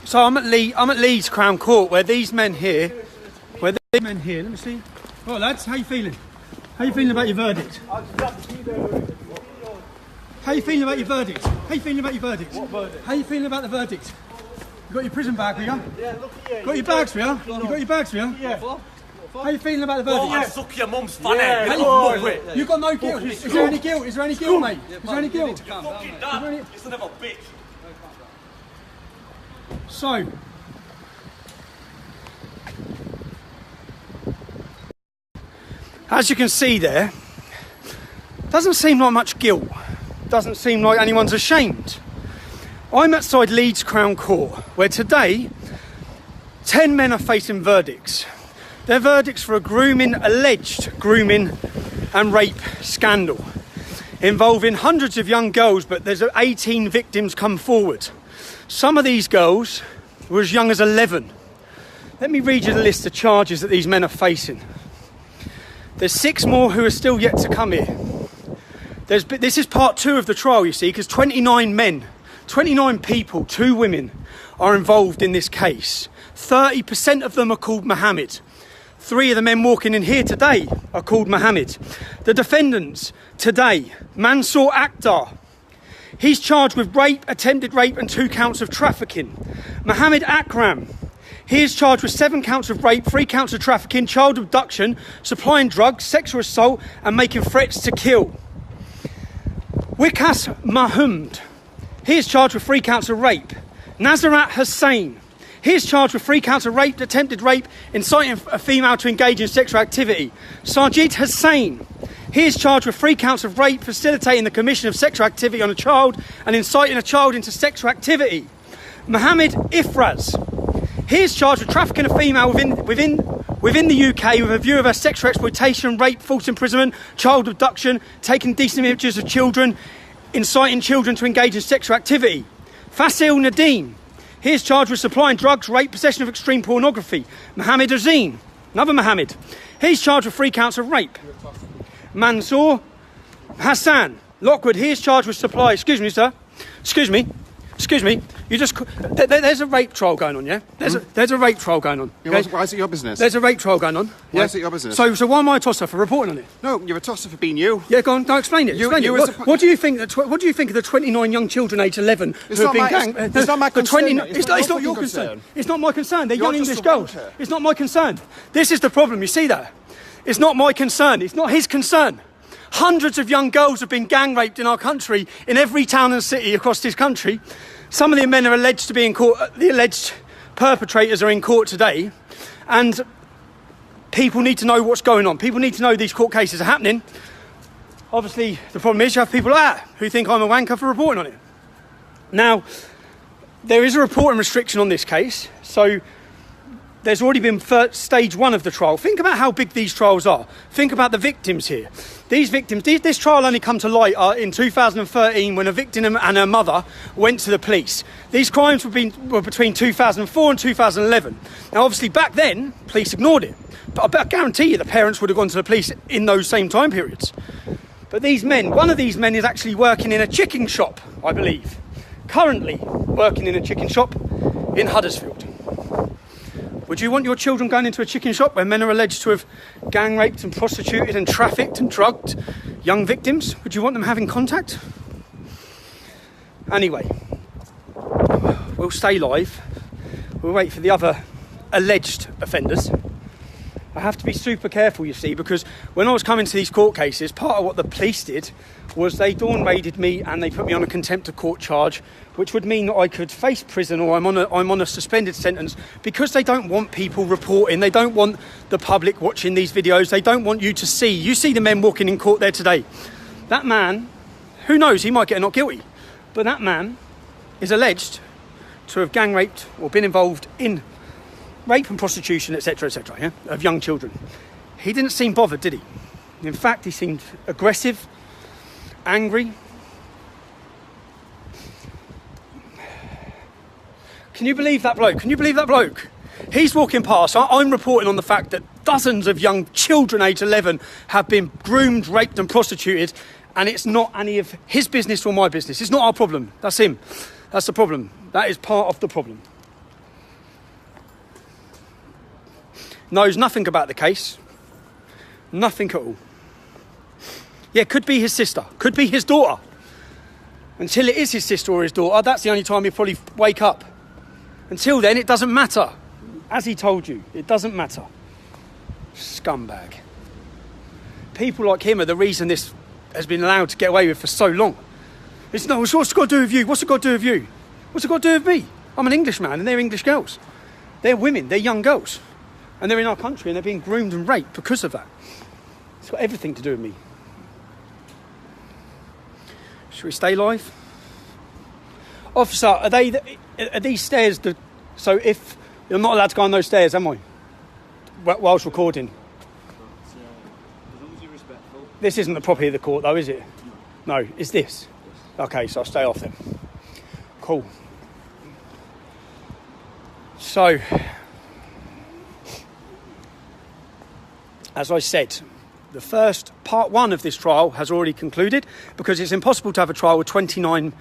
So I'm at Leeds Crown Court, where these men here, let me see. Right, lads, how you feeling? How you feeling about your verdict? How you feeling about your verdict? How you feeling about your verdict? What verdict? How you feeling about the verdict? You got your prison bag with you? Yeah, look at you. Got your bags for you? You got your bags for you? Yeah. How you feeling about the verdict? Oh, suck your mum's fanny. Yeah, You got no guilt. Is there any guilt? Is there any guilt, mate? Is there any guilt? Fucking dad. It's another bitch. So, as you can see there, doesn't seem like much guilt. Doesn't seem like anyone's ashamed. I'm outside Leeds Crown Court, where today 10 men are facing verdicts. They're verdicts for alleged grooming and rape scandal involving hundreds of young girls, but there's 18 victims come forward. Some of these girls were as young as 11. Let me read you the list of charges that these men are facing. There's 6 more who are still yet to come here. This is part 2 of the trial, you see, because 29 men, 29 people, 2 women, are involved in this case. 30% of them are called Mohammed. 3 of the men walking in here today are called Mohammed. The defendants today, Mansour Akhtar. He's charged with rape, attempted rape and 2 counts of trafficking. Mohammed Akram. He is charged with 7 counts of rape, 3 counts of trafficking, child abduction, supplying drugs, sexual assault and making threats to kill. Wikas Mahmoud. He is charged with 3 counts of rape. Nazarat Hussain. He is charged with 3 counts of rape, attempted rape, inciting a female to engage in sexual activity. Sajid Hussain. He is charged with 3 counts of rape, facilitating the commission of sexual activity on a child and inciting a child into sexual activity. Mohammed Ifraz. He is charged with trafficking a female within the UK with a view of her sexual exploitation, rape, false imprisonment, child abduction, taking decent images of children, inciting children to engage in sexual activity. Fasil Nadeem. He is charged with supplying drugs, rape, possession of extreme pornography. Mohammed Azeen. Another Mohammed. He's charged with 3 counts of rape. Mansour Hassan Lockwood. He is charged with supply. Excuse me, sir. Excuse me. You just. There's a rape trial going on, yeah? There's a rape trial going on. Okay? Why is it your business? There's a rape trial going on. Why is it your business? So why am I a tosser for reporting on it? No, you're a tosser for being you. Yeah, go on. No, explain it. What do you think? What do you think of the 29 young children aged 11 who have been ganged? It's not my concern. It's not your concern. It's not my concern. They're young English girls. It's not my concern. This is the problem. You see that? It's not my concern. It's not his concern. Hundreds of young girls have been gang raped in our country, in every town and city across this country. Some of the men are alleged to be in court. The alleged perpetrators are in court today, and people need to know what's going on. People need to know these court cases are happening. Obviously, the problem is you have people like that who think I'm a wanker for reporting on it. Now, there is a reporting restriction on this case, so there's already been stage 1 of the trial. Think about how big these trials are. Think about the victims here. These victims, this trial only come to light in 2013 when a victim and her mother went to the police. These crimes were between 2004 and 2011. Now, obviously, back then, police ignored it. But I guarantee you the parents would have gone to the police in those same time periods. But these men, one of these men is actually working in a chicken shop, I believe. Currently working in a chicken shop in Huddersfield. Would you want your children going into a chicken shop where men are alleged to have gang raped and prostituted and trafficked and drugged young victims? Would you want them having contact? Anyway, we'll stay live. We'll wait for the other alleged offenders. I have to be super careful, you see, because when I was coming to these court cases, part of what the police did was they dawn raided me and they put me on a contempt of court charge, which would mean that I could face prison or I'm on a suspended sentence, because they don't want people reporting. They don't want the public watching these videos. They don't want you to see. You see the men walking in court there today. That man, who knows, he might get not guilty, but that man is alleged to have gang raped or been involved in rape and prostitution, etc., yeah, of young children. He didn't seem bothered, did he? In fact, he seemed aggressive, angry. Can you believe that bloke? Can you believe that bloke? He's walking past. I'm reporting on the fact that dozens of young children aged 11 have been groomed, raped and prostituted, and it's not any of his business or my business. It's not our problem. That's him. That's the problem. That is part of the problem. knows nothing about the case. Nothing at all. Yeah, could be his sister, could be his daughter. Until it is his sister or his daughter, that's the only time he'll probably wake up. Until then, it doesn't matter. As he told you, it doesn't matter. Scumbag. People like him are the reason this has been allowed to get away with for so long. It's no, what's it got to do with you? What's it got to do with you? What's it got to do with me? I'm an Englishman and they're English girls. They're women, they're young girls. And they're in our country and they're being groomed and raped because of that. It's got everything to do with me. Should we stay live? Officer, are these stairs... So if... You're not allowed to go on those stairs, am I? Whilst recording. As long as you're respectful. This isn't the property of the court though, is it? No, it's this. Okay, so I'll stay off then. Cool. So, as I said, the first part 1 of this trial has already concluded because it's impossible to have a trial with 29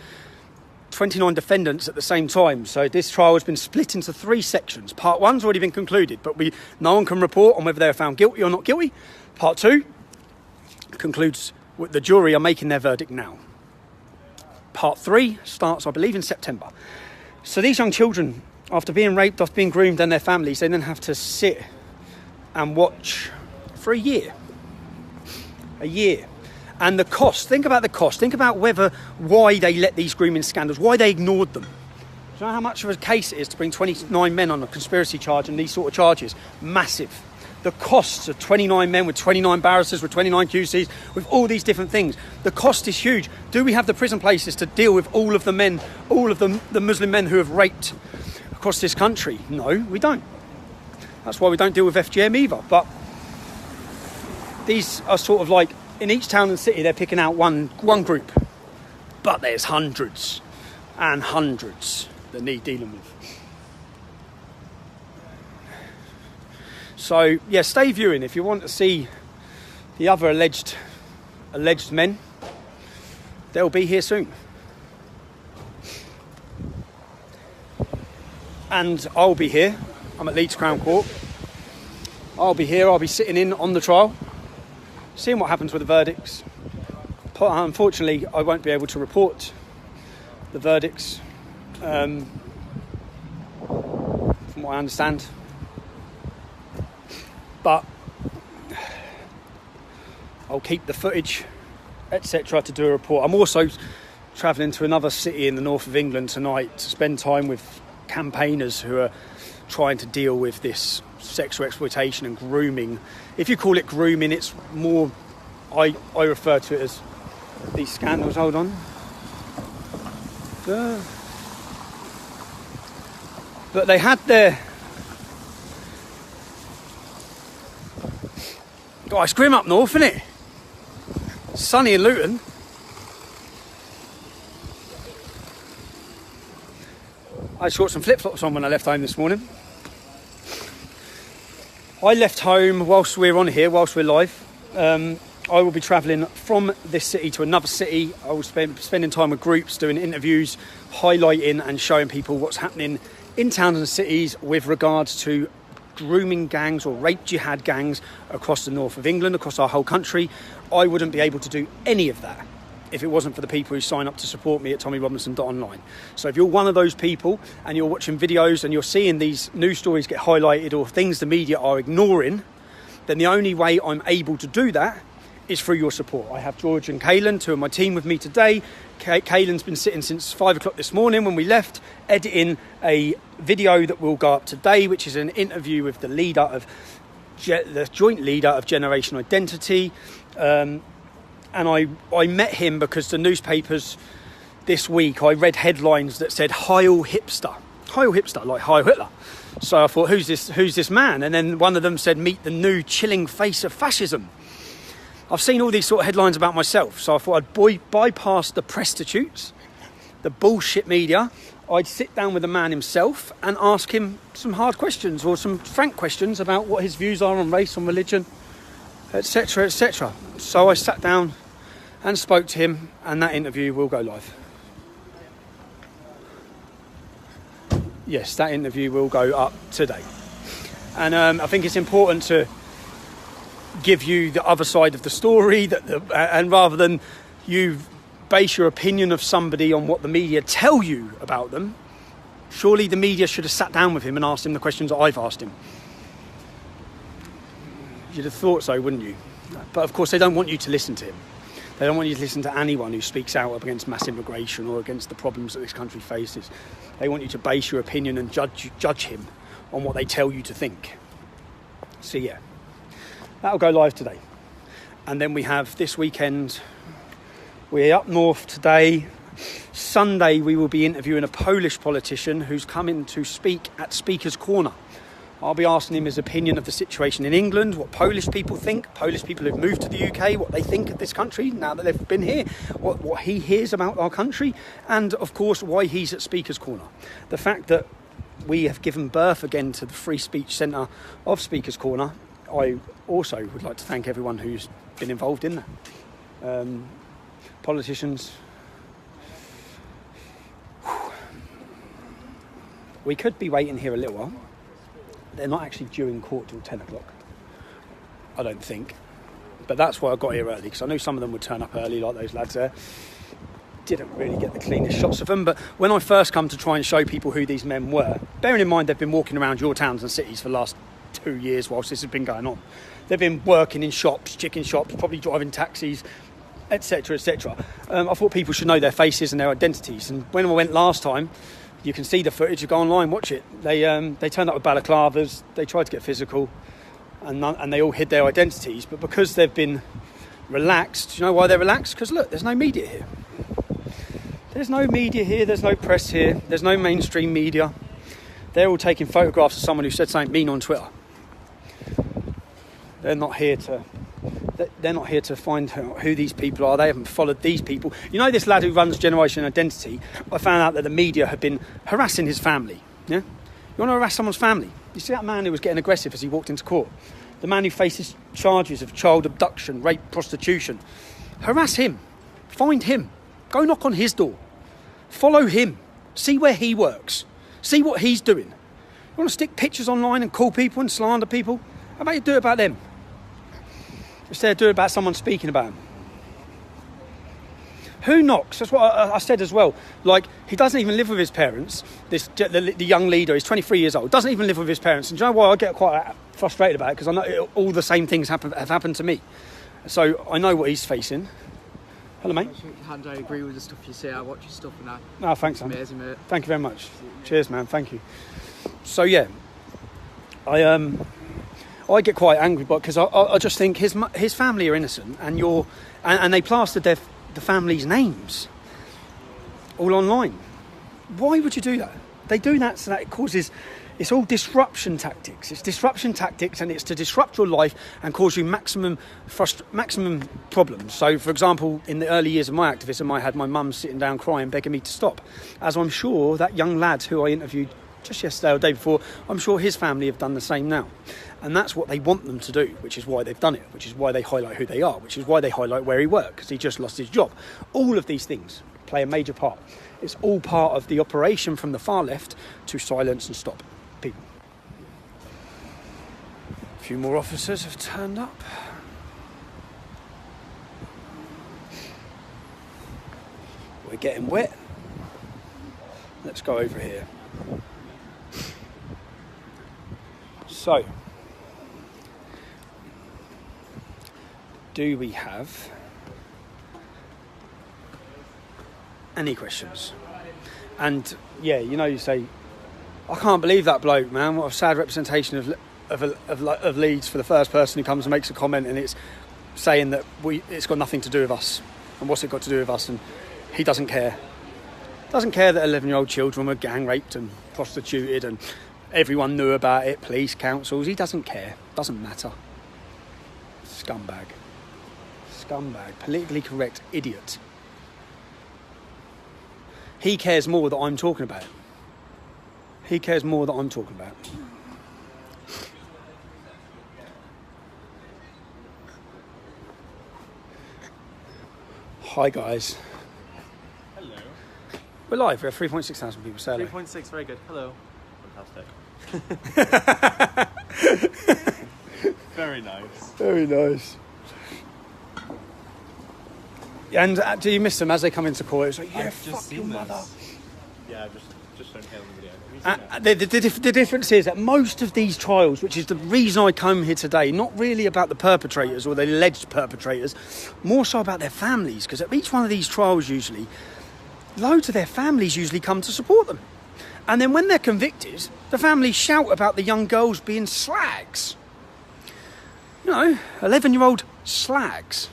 defendants at the same time. So this trial has been split into 3 sections. Part 1's already been concluded, but no one can report on whether they are found guilty or not guilty. Part 2 concludes with the jury are making their verdict now. Part 3 starts, I believe, in September. So these young children, after being raped, after being groomed, and their families, they then have to sit and watch for a year. A year. And the cost, think about the cost. Think about why they let these grooming scandals, why they ignored them. Do you know how much of a case it is to bring 29 men on a conspiracy charge and these sort of charges? Massive. The costs of 29 men with 29 barristers, with 29 QCs, with all these different things. The cost is huge. Do we have the prison places to deal with all of the men, all of the Muslim men who have raped across this country? No, we don't. That's why we don't deal with FGM either. But these are sort of like, in each town and city, they're picking out one group. But there's hundreds and hundreds that need dealing with. So, yeah, stay viewing if you want to see the other alleged men. They'll be here soon. And I'll be here. I'm at Leeds Crown Court. I'll be here. I'll be sitting in on the trial, seeing what happens with the verdicts. Unfortunately, I won't be able to report the verdicts, from what I understand. But I'll keep the footage, etc., to do a report. I'm also travelling to another city in the north of England tonight to spend time with campaigners who are trying to deal with this sexual exploitation and grooming. If you call it grooming, it's more, I refer to it as these scandals. Hold on. But they had their... Oh, it's grim up north, isn't it? Sunny in Luton. I just got some flip-flops on when I left home this morning. I left home whilst we're on here, whilst we're live. I will be travelling from this city to another city. I will spending time with groups, doing interviews, highlighting and showing people what's happening in towns and cities with regards to grooming gangs or rape jihad gangs across the north of England, across our whole country. I wouldn't be able to do any of that if it wasn't for the people who sign up to support me at tommyrobinson.online. So if you're one of those people and you're watching videos and you're seeing these news stories get highlighted or things the media are ignoring, then the only way I'm able to do that is through your support. I have George and Kaylan, 2 of my team, with me today. Kaylan's been sitting since 5 o'clock this morning when we left, editing a video that will go up today, which is an interview with the leader of the joint leader of Generation Identity. And I met him because the newspapers this week, I read headlines that said Heil Hipster, like Heil Hitler. So I thought, who's this man? And then one of them said, meet the new chilling face of fascism. I've seen all these sort of headlines about myself, so I thought I'd bypass the prostitutes, the bullshit media. I'd sit down with the man himself and ask him some hard questions or some frank questions about what his views are on race, on religion, etc., etc. So I sat down and spoke to him, and that interview will go live. Yes, that interview will go up today. And I think it's important to give you the other side of the story, and rather than you base your opinion of somebody on what the media tell you about them, surely the media should have sat down with him and asked him the questions that I've asked him. You'd have thought so, wouldn't you? But of course they don't want you to listen to him. They don't want you to listen to anyone who speaks out against mass immigration or against the problems that this country faces. They want you to base your opinion and judge him on what they tell you to think. So yeah, that'll go live today. And then we have this weekend, we're up north today. Sunday we will be interviewing a Polish politician who's coming to speak at Speaker's Corner. I'll be asking him his opinion of the situation in England, what Polish people think, Polish people who've moved to the UK, what they think of this country now that they've been here, what he hears about our country, and of course why he's at Speaker's Corner. The fact that we have given birth again to the Free Speech Centre of Speaker's Corner, I also would like to thank everyone who's been involved in that. Politicians. We could be waiting here a little while. They're not actually due in court till 10 o'clock, I don't think. But that's why I got here early, because I knew some of them would turn up early, like those lads there. Didn't really get the cleanest shots of them, but when I first come to try and show people who these men were, bearing in mind they've been walking around your towns and cities for the last 2 years whilst this has been going on. They've been working in shops, chicken shops, probably driving taxis, etc, etc. I thought people should know their faces and their identities, and when I went last time, you can see the footage, you go online, watch it. They turned up with balaclavas, they tried to get physical, and they all hid their identities. But because they've been relaxed, do you know why they're relaxed? Because look, there's no media here. There's no media here, there's no press here, there's no mainstream media. They're all taking photographs of someone who said something mean on Twitter. They're not here to find who these people are. They haven't followed these people. You know this lad who runs Generation Identity? I found out that the media had been harassing his family. Yeah? You want to harass someone's family? You see that man who was getting aggressive as he walked into court? The man who faces charges of child abduction, rape, prostitution. Harass him. Find him. Go knock on his door. Follow him. See where he works. See what he's doing. You want to stick pictures online and call people and slander people? How about you do it about them? Instead of doing it about someone speaking about him. Who knocks? That's what I said as well. Like, he doesn't even live with his parents. The young leader, he's 23 years old, doesn't even live with his parents. And do you know why I get quite frustrated about it? Because I know all the same things have happened to me. So I know what he's facing. Hello, mate. I agree with the stuff you say. I watch your stuff and that. Oh, thanks, man. Amazing, mate. Thank you very much. Cheers, man. Thank you. So yeah, I get quite angry, but because I just think his family are innocent, and they plastered the family's names all online. Why would you do that? They do that so that it causes. It's all disruption tactics. It's disruption tactics, and it's to disrupt your life and cause you maximum problems. So, for example, in the early years of my activism, I had my mum sitting down crying, begging me to stop. As I'm sure that young lad who I interviewed just yesterday or the day before, I'm sure his family have done the same now. And that's what they want them to do, which is why they've done it, which is why they highlight who they are, which is why they highlight where he worked, because he just lost his job. All of these things play a major part. It's all part of the operation from the far left to silence and stop people. A few more officers have turned up. We're getting wet. Let's go over here. So, do we have any questions? And yeah, you say, I can't believe that bloke, man. What a sad representation of Leeds for the first person who comes and makes a comment, and it's saying that it's got nothing to do with us. And what's it got to do with us? And he doesn't care. Doesn't care that 11-year-old children were gang raped and prostituted and everyone knew about it, police, councils. He doesn't care. Doesn't matter. Scumbag. Politically correct idiot. He cares more that I'm talking about. Hi guys. Hello. We're live. We have 3.6 thousand people. Say hello. 3.6, very good. Hello. Fantastic. Very nice. Very nice. And do you miss them as they come into court? It's like, yeah, fuck your mother. Yeah, just don't hear on the video. The difference is that most of these trials, which is the reason I come here today, not really about the perpetrators or the alleged perpetrators, more so about their families, because at each one of these trials usually, loads of their families usually come to support them. And then when they're convicted, the families shout about the young girls being slags. 11-year-old slags.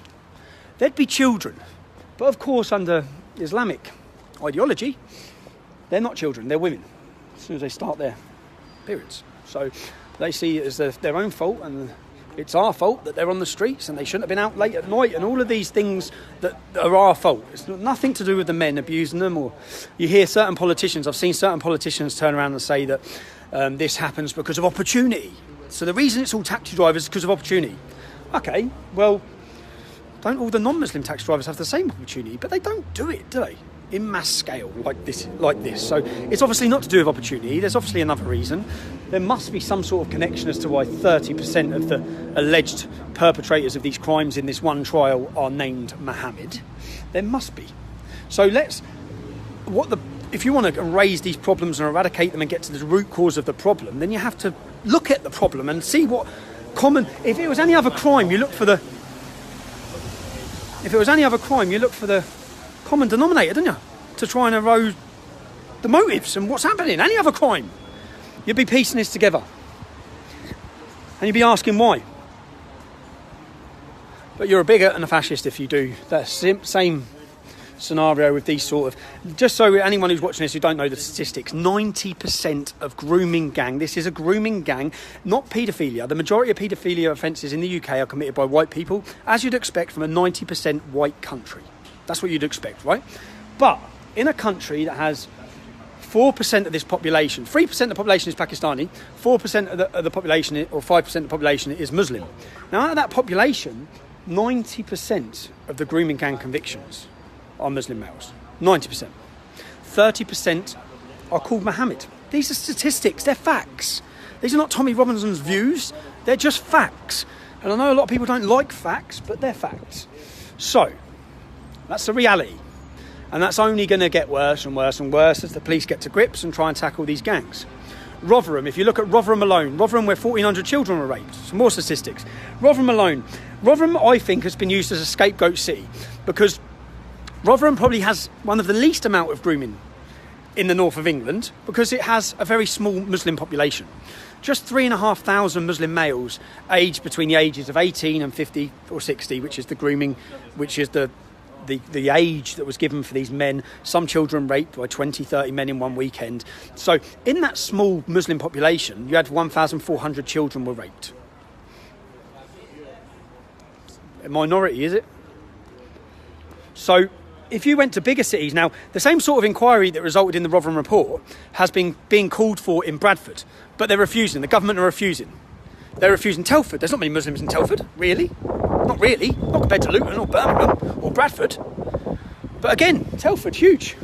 They'd be children. But of course, under Islamic ideology, they're not children, they're women, as soon as they start their periods. So they see it as their own fault, and it's our fault that they're on the streets and they shouldn't have been out late at night, and all of these things that are our fault. It's nothing to do with the men abusing them. Or you hear certain politicians, I've seen certain politicians turn around and say that this happens because of opportunity. So the reason it's all taxi drivers is because of opportunity. Okay, well, don't all the non-Muslim taxi drivers have the same opportunity? But they don't do it, do they? In mass scale like this. So it's obviously not to do with opportunity. There's obviously another reason. There must be some sort of connection as to why 30% of the alleged perpetrators of these crimes in this one trial are named Mohammed. There must be. So if you want to raise these problems and eradicate them and get to the root cause of the problem, then you have to look at the problem and see what common. If it was any other crime, you look for the common denominator, didn't you? To try and erode the motives and what's happening. Any other crime, you'd be piecing this together. And you'd be asking why. But you're a bigot and a fascist if you do that same scenario with these sort of... Just so anyone who's watching this who don't know the statistics, 90% of grooming gang, this is a grooming gang, not paedophilia. The majority of paedophilia offences in the UK are committed by white people, as you'd expect from a 90% white country. That's what you'd expect, right? But in a country that has 4% of this population, 3% of the population is Pakistani, 4% of the population, or 5% of the population is Muslim. Now, out of that population, 90% of the grooming gang convictions are Muslim males. 90%. 30% are called Mohammed. These are statistics, they're facts. These are not Tommy Robinson's views, they're just facts. And I know a lot of people don't like facts, but they're facts. So, that's the reality. And that's only going to get worse and worse and worse as the police get to grips and try and tackle these gangs. Rotherham, if you look at Rotherham alone, Rotherham where 1,400 children were raped, some more statistics. Rotherham alone. Rotherham, I think, has been used as a scapegoat city because Rotherham probably has one of the least amount of grooming in the north of England because it has a very small Muslim population. Just 3,500 Muslim males aged between the ages of 18 and 50 or 60, which is the grooming, which is the age that was given for these men. Some children raped by 20, 30 men in one weekend. So in that small Muslim population, you had 1,400 children were raped. A minority, is it? So if you went to bigger cities, now the same sort of inquiry that resulted in the Rotherham report has been being called for in Bradford, but they're refusing. The government are refusing. They're refusing Telford. There's not many Muslims in Telford, really. Not really. Not compared to Luton or Birmingham or Bradford. But again, Telford, huge.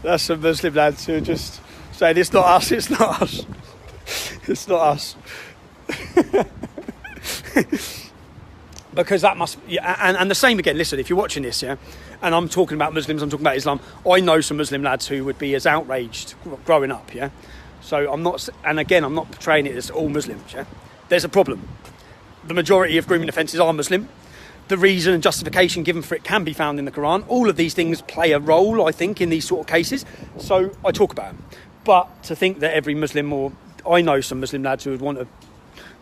That's some Muslim lads who are just saying, it's not us, it's not us. It's not us. Because that must... Yeah, and the same again, listen, if you're watching this, yeah, and I'm talking about Muslims, I'm talking about Islam, I know some Muslim lads who would be as outraged growing up, yeah? So I'm not... And again, I'm not portraying it as all Muslims, yeah? There's a problem. The majority of grooming offences are Muslim. The reason and justification given for it can be found in the Quran. All of these things play a role, I think, in these sort of cases. So I talk about them. But to think that every Muslim, or I know some Muslim lads who would want to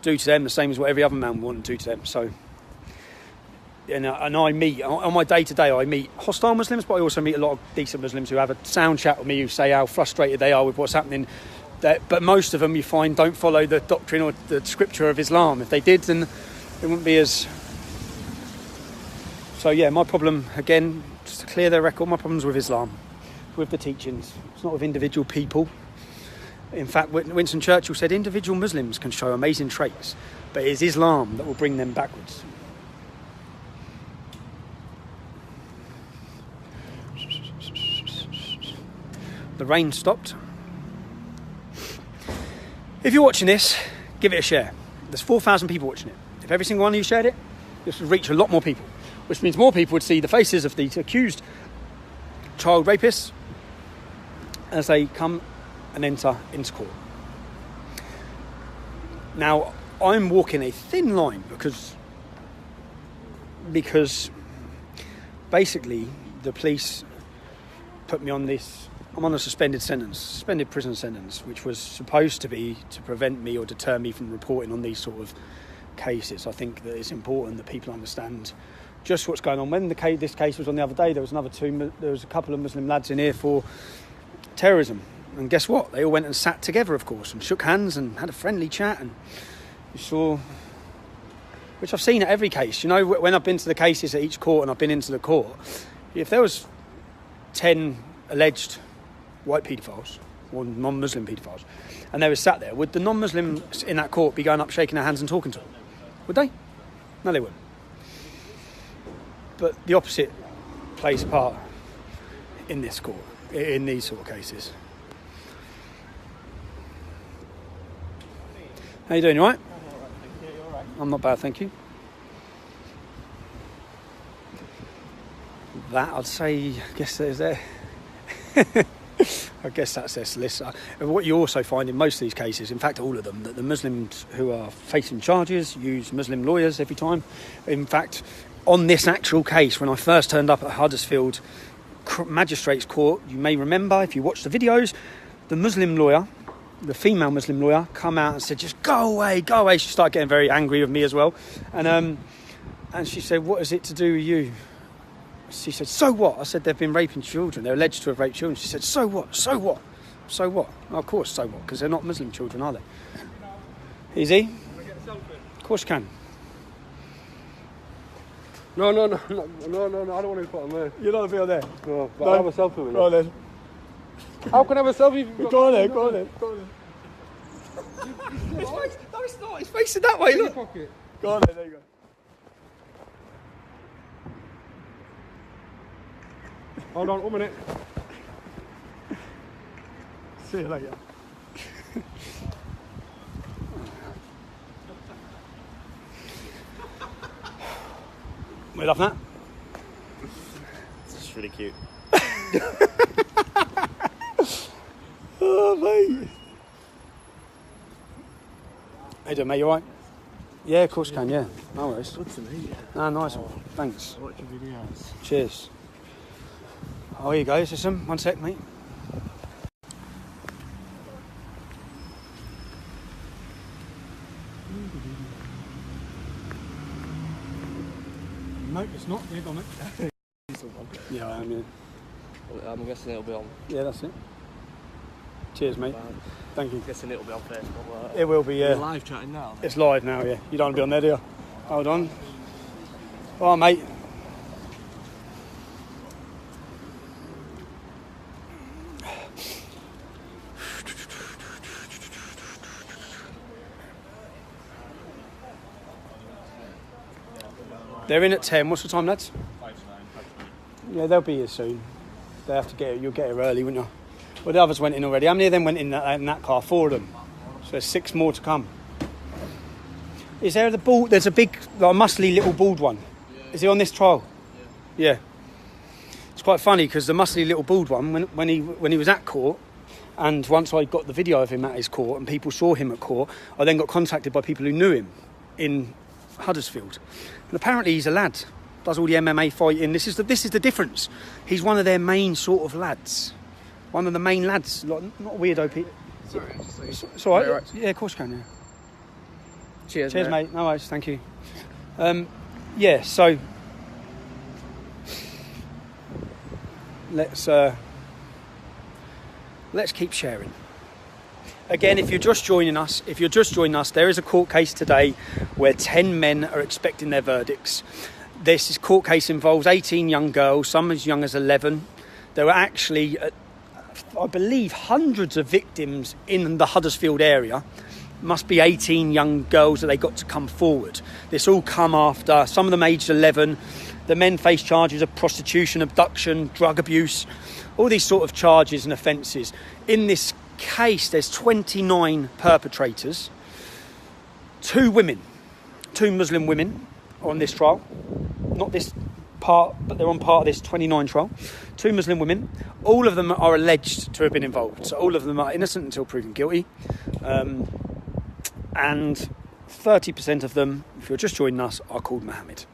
do to them the same as what every other man would want to do to them. So, and I meet, on my day-to-day, I meet hostile Muslims, but I also meet a lot of decent Muslims who have a sound chat with me, who say how frustrated they are with what's happening. But most of them, you find, don't follow the doctrine or the scripture of Islam. If they did, then it wouldn't be as... So yeah, my problem, again, just to clear their record, my problem's with Islam, with the teachings. It's not with individual people. In fact, Winston Churchill said individual Muslims can show amazing traits, but it is Islam that will bring them backwards. The rain stopped. If you're watching this, give it a share. There's 4,000 people watching it. If every single one of you shared it, this would reach a lot more people, which means more people would see the faces of these accused child rapists as they come and enter into court. Now, I'm walking a thin line because basically the police put me on this. I'm on a suspended prison sentence, which was supposed to be to prevent me or deter me from reporting on these sort of cases. I think that it's important that people understand just what's going on. When this case was on the other day, there was a couple of Muslim lads in here for terrorism, and guess what? They all went and sat together, of course, and shook hands and had a friendly chat. And you saw, which I've seen at every case. You know, when I've been to the cases at each court and I've been into the court, if there was 10 alleged white paedophiles or non-Muslim paedophiles and they were sat there, would the non-Muslims in that court be going up, shaking their hands and talking to them? Would they? No, they wouldn't. But the opposite plays a part in this court, in these sort of cases. How you doing, you alright? I'm not bad, thank you. That, I'd say, I guess there's there. I guess that's their solicitor. What you also find in most of these cases, in fact all of them, that the Muslims who are facing charges use Muslim lawyers every time. In fact, on this actual case, when I first turned up at Huddersfield Magistrates Court, you may remember, if you watch the videos, the Muslim lawyer, the female Muslim lawyer, come out and said, just go away, go away. She started getting very angry with me as well. And she said, what is it to do with you? She said, so what? I said, they've been raping children. They're alleged to have raped children. She said, so what? So what? So what? Oh, of course, so what? Because they're not Muslim children, are they? Easy? Of course you can. No, I don't want to put on there. You don't want to be on there? No, but I have a selfie with you. Go on then. How can I have a selfie if you've got... Go on then, go on then. No, it's not. It's facing that way, look. Pocket. Go on then, there you go. Hold on, 1 minute. See you later. We love that. It's really cute. Oh, mate. How you doing, mate? You alright? Yeah, of course you can, yeah. No worries. Good to meet you. Ah, nice one. Thanks. I watch your videos. Cheers. Oh, here you go, system. 1 sec, mate. No, it's not. Yeah, go on, mate. Yeah, I am, yeah. I'm guessing it'll be on. Yeah, that's it. Cheers, mate. Thank you. I'm guessing it'll be on Facebook. It will be, yeah. You're live chatting now. It's live now, yeah. You don't want to be on there, do you? Hold on. All right, mate. They're in at 10. What's the time, lads? 5 to 9. Yeah, they'll be here soon. They have to get it. You'll get here early, won't you? Well, the others went in already. How many of them went in that car? 4 of them. So there's 6 more to come. Is there the bald? There's a big, like, muscly little bald one. Yeah. Is he on this trial? Yeah. It's quite funny because the muscly little bald one, when he was at court, and once I got the video of him at his court and people saw him at court, I then got contacted by people who knew him in Huddersfield. And apparently he's a lad. Does all the MMA fighting. This is the difference. He's one of their main sort of lads. One of the main lads. Like, not weirdo people. Sorry, it's all right. Yeah, of course you can, yeah. Cheers, mate. No worries, thank you. Yeah, so let's keep sharing. Again, if you're just joining us, there is a court case today where 10 men are expecting their verdicts. This court case involves 18 young girls, some as young as 11. There were actually, I believe, hundreds of victims in the Huddersfield area. must be 18 young girls that they got to come forward. This all come after, some of them aged 11. The men face charges of prostitution, abduction, drug abuse, all these sort of charges and offences. In this case, there's 29 perpetrators, 2 women, 2 Muslim women on this trial. Not this part, but they're on part of this 29 trial. 2 Muslim women. All of them are alleged to have been involved. So all of them are innocent until proven guilty. And 30% of them, if you're just joining us, are called Mohammed.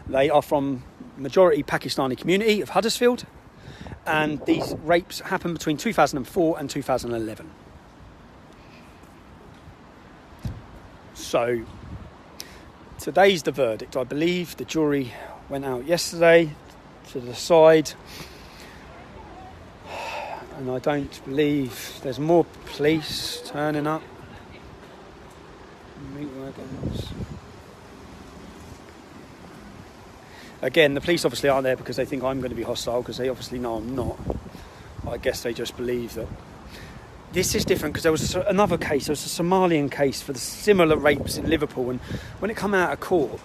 They are from majority Pakistani community of Huddersfield, and these rapes happened between 2004 and 2011. So today's the verdict. I believe the jury went out yesterday to decide, and I don't believe there's more police turning up. Meat wagons. Again, the police obviously aren't there because they think I'm going to be hostile, because they obviously know I'm not. I guess they just believe that. This is different because there was another case, there was a Somalian case for the similar rapes in Liverpool, and when it come out of court,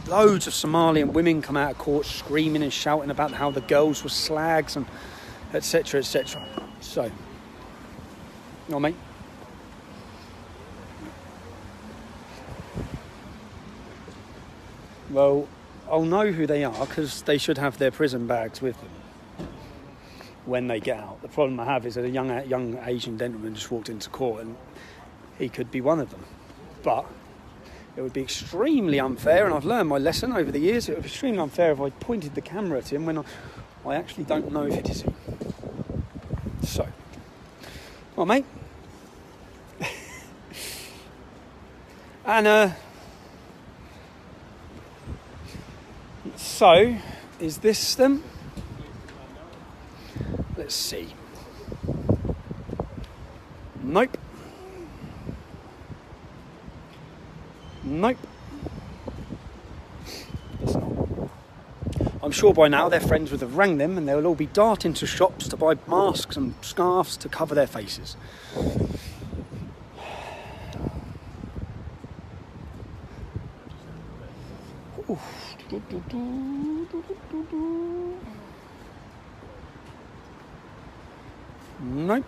loads of Somalian women come out of court screaming and shouting about how the girls were slags and etc, etc. So, no, mate. Well, I'll know who they are because they should have their prison bags with them when they get out. The problem I have is that a young Asian gentleman just walked into court, and he could be one of them. But it would be extremely unfair, and I've learned my lesson over the years. It would be extremely unfair if I pointed the camera at him when I actually don't know if it is him. So, well, mate. And so, is this them? Let's see. Nope. Nope. It's not. I'm sure by now their friends would have rang them, and they'll all be darting to shops to buy masks and scarves to cover their faces. Nope.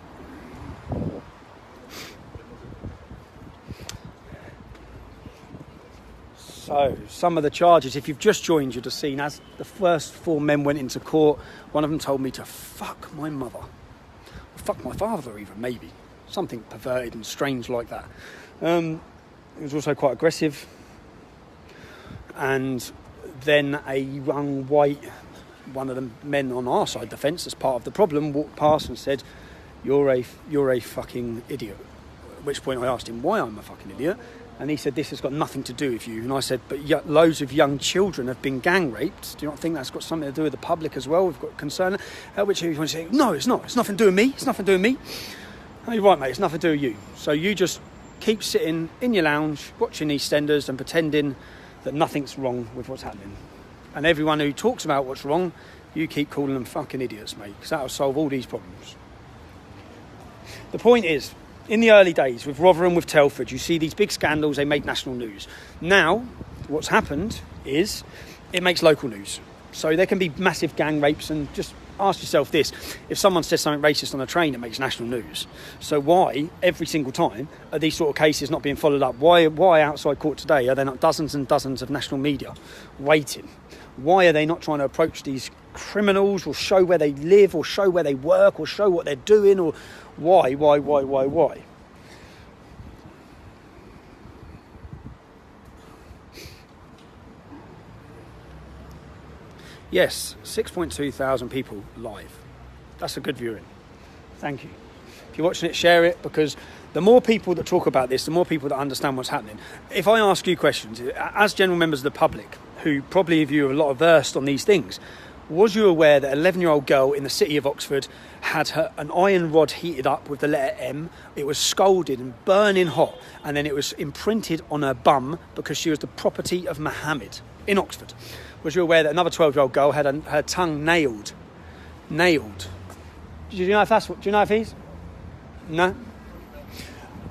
So, some of the charges, if you've just joined, you'd have seen as the first 4 men went into court, one of them told me to fuck my mother. Or fuck my father even, maybe. Something perverted and strange like that. He was also quite aggressive. And then a young white, one of the men on our side, the fence, as part of the problem, walked past and said, you're a fucking idiot. At which point I asked him why I'm a fucking idiot. And he said, this has got nothing to do with you. And I said, but loads of young children have been gang raped. Do you not think that's got something to do with the public as well? We've got concern. At which he was saying, no, it's not. It's nothing to do with me. It's nothing to do with me. Oh, you're right, mate. It's nothing to do with you. So you just keep sitting in your lounge, watching EastEnders and pretending that nothing's wrong with what's happening. And everyone who talks about what's wrong, you keep calling them fucking idiots, mate, because that'll solve all these problems. The point is, in the early days, with Rotherham, with Telford, you see these big scandals, they make national news. Now, what's happened is it makes local news. So there can be massive gang rapes, and just ask yourself this. If someone says something racist on a train, it makes national news. So why, every single time, are these sort of cases not being followed up? Why outside court today are there not dozens and dozens of national media waiting? Why are they not trying to approach these criminals or show where they live or show where they work or show what they're doing? Or why? Yes, 6.2 thousand people live. That's a good viewing. Thank you. If you're watching it, share it, because the more people that talk about this, the more people that understand what's happening. If I ask you questions, as general members of the public, who probably of you are a lot versed on these things, was you aware that an 11-year-old girl in the city of Oxford had an iron rod heated up with the letter M? It was scalded and burning hot, and then it was imprinted on her bum because she was the property of Mohammed in Oxford. Was you aware that another 12-year-old girl had her tongue nailed? Nailed. Do you know if he's? No?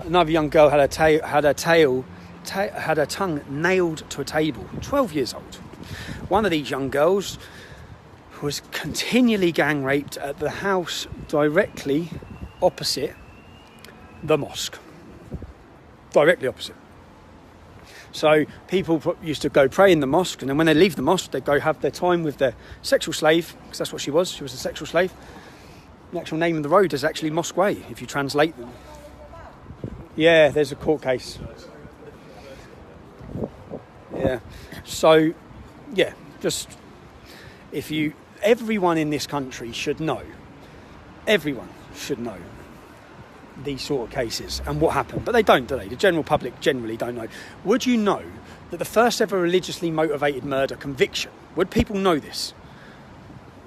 Another young girl had her tongue nailed to a table. 12 years old. One of these young girls was continually gang raped at the house directly opposite the mosque. Directly opposite. So people used to go pray in the mosque, and then when they leave the mosque, they'd go have their time with their sexual slave, because that's what she was. She was a sexual slave. The actual name of the road is actually Mosque Way, if you translate them. Yeah, there's a court case. Yeah. So, yeah, just everyone in this country should know. Everyone should know these sort of cases and what happened, but they don't, do they? The general public generally don't know. Would you know that the first ever religiously motivated murder conviction, would people know this?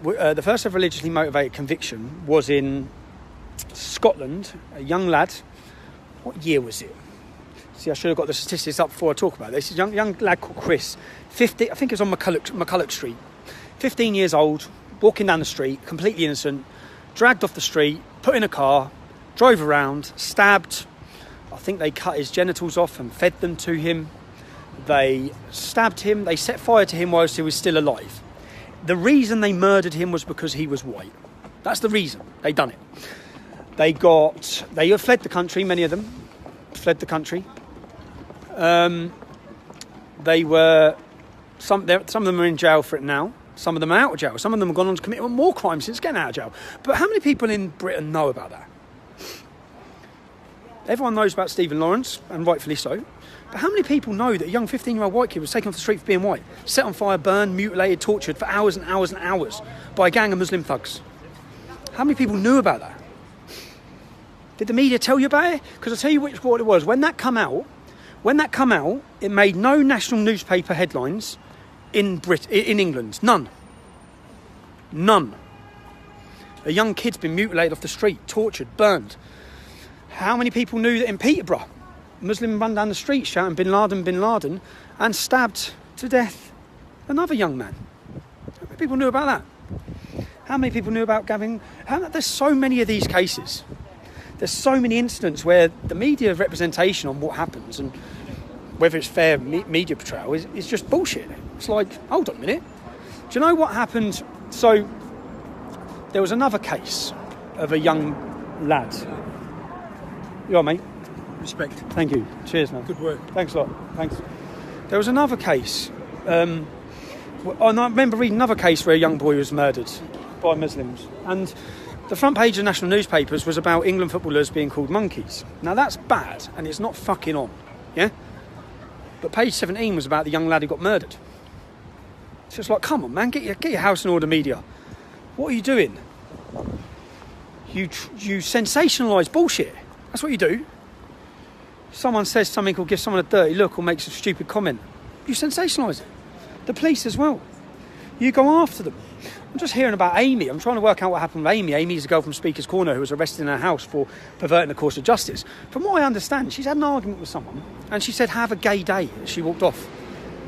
The first ever religiously motivated conviction was in Scotland. A young lad, what year was it? See, I should have got the statistics up before I talk about this. A young lad called Chris, 50, I think it was on McCulloch Street, 15 years old, walking down the street, completely innocent, dragged off the street, put in a car, drove around, stabbed. I think they cut his genitals off and fed them to him. They stabbed him. They set fire to him whilst he was still alive. The reason they murdered him was because he was white. That's the reason they done it. They have fled the country. Many of them fled the country. Some of them are in jail for it now. Some of them are out of jail. Some of them have gone on to commit more crimes since getting out of jail. But how many people in Britain know about that? Everyone knows about Stephen Lawrence, and rightfully so. But how many people know that a young 15-year-old white kid was taken off the street for being white, set on fire, burned, mutilated, tortured for hours and hours and hours by a gang of Muslim thugs? How many people knew about that? Did the media tell you about it? Because I'll tell you what it was. When that come out, it made no national newspaper headlines in England. None. A young kid's been mutilated off the street, tortured, burned. How many people knew that in Peterborough, a Muslim run down the street shouting bin Laden, and stabbed to death another young man? How many people knew about that? How many people knew about Gavin? There's so many of these cases. There's so many incidents where the media representation on what happens and whether it's fair media portrayal is just bullshit. It's like, hold on a minute. Do you know what happened? So there was another case of a young lad. You all right, mate? Respect. Thank you. Cheers, man. Good work. Thanks a lot. Thanks. There was another case. And I remember reading another case where a young boy was murdered by Muslims. And the front page of national newspapers was about England footballers being called monkeys. Now, that's bad, and it's not fucking on. Yeah? But page 17 was about the young lad who got murdered. So it's like, come on, man, get your house in order, media. What are you doing? You sensationalise bullshit. That's what you do. Someone says something or gives someone a dirty look or makes a stupid comment. You sensationalise it. The police as well. You go after them. I'm just hearing about Amy. I'm trying to work out what happened with Amy. Amy is a girl from Speaker's Corner who was arrested in her house for perverting the course of justice. From what I understand, she's had an argument with someone and she said, have a gay day, as she walked off.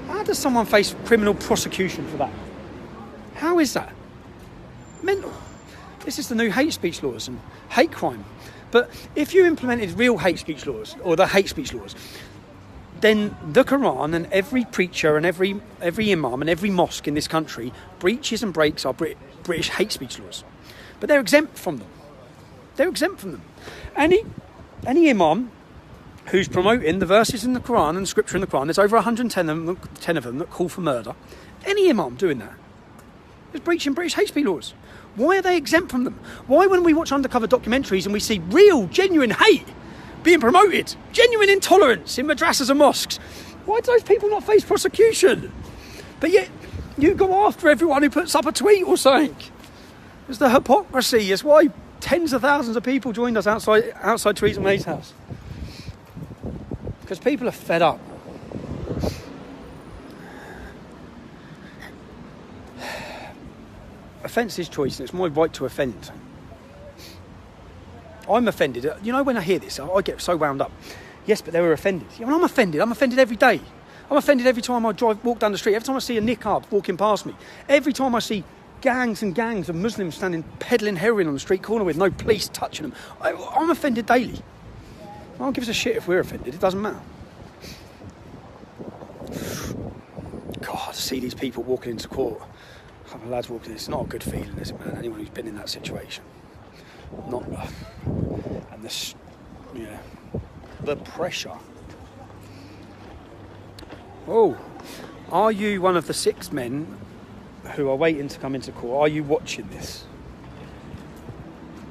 How does someone face criminal prosecution for that? How is that? Mental. This is the new hate speech laws and hate crime. But if you implemented real hate speech laws, or the hate speech laws, then the Quran and every preacher and every imam and every mosque in this country breaches and breaks our British hate speech laws. But they're exempt from them. They're exempt from them. Any imam who's promoting the verses in the Quran and the scripture in the Quran, there's over 110 of them that call for murder. Any imam doing that is breaching British hate speech laws. Why are they exempt from them? Why, when we watch undercover documentaries and we see real, genuine hate being promoted, genuine intolerance in madrasas and mosques, why do those people not face prosecution? But yet, you go after everyone who puts up a tweet or something. It's the hypocrisy. It's why tens of thousands of people joined us outside Theresa May's house. Because people are fed up. Offence is choice, and it's my right to offend. I'm offended. You know, when I hear this, I get so wound up. Yes, but they were offended. Yeah, well, I'm offended. I'm offended every day. I'm offended every time I walk down the street. Every time I see a niqab walking past me. Every time I see gangs and gangs of Muslims standing peddling heroin on the street corner with no police touching them. I'm offended daily. I'll give us a shit if we're offended. It doesn't matter. God, to see these people walking into court, a couple of lads walking, it's not a good feeling, is it, man? Anyone who's been in that situation. Not, and this, yeah, the pressure. Oh, are you one of the 6 men who are waiting to come into court? Are you watching this?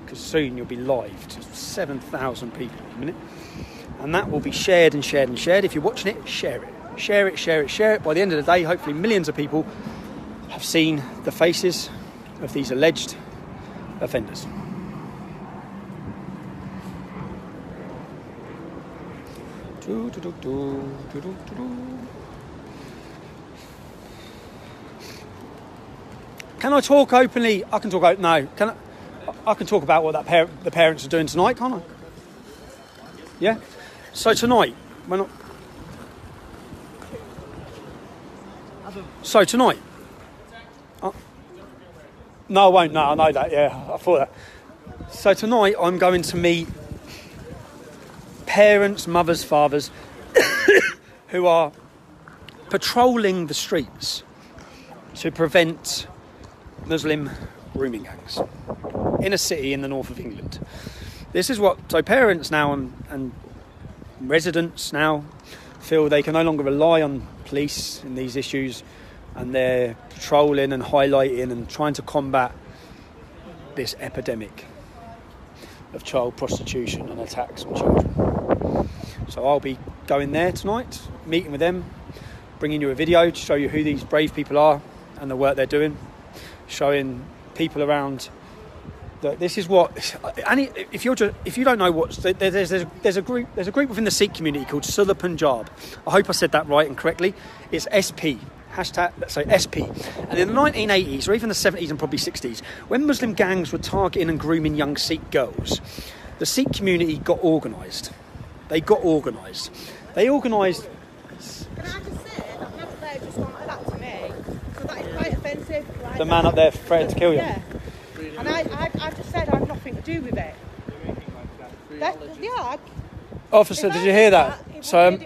Because soon you'll be live to 7,000 people in a minute. And that will be shared and shared and shared. If you're watching it, share it. Share it, share it, share it. By the end of the day, hopefully millions of people have seen the faces of these alleged offenders. Can I talk openly? I can talk openly. No, I can talk about what the parents are doing tonight, can't I? Yeah. So tonight, So tonight. No, I won't. No, I know that. Yeah, I thought that. So tonight, I'm going to meet parents, mothers, fathers who are patrolling the streets to prevent Muslim grooming gangs in a city in the north of England. This is what, so parents now and residents now feel they can no longer rely on police in these issues, and they're patrolling and highlighting and trying to combat this epidemic of child prostitution and attacks on children. So I'll be going there tonight, meeting with them, bringing you a video to show you who these brave people are and the work they're doing, showing people around that this is what. And if you don't know what, there's a group within the Sikh community called Sula Punjab. I hope I said that right and correctly. It's SP. SP. And in the 1980s, or even the 70s and probably 60s, when Muslim gangs were targeting and grooming young Sikh girls, the Sikh community got organised. They got organised. They organised. Can I just say that man up there just wanted that to me? So that is quite offensive. Like The man up there threatened to kill you. Yeah. And I just said I have nothing to do with it. Officer, did you hear that? So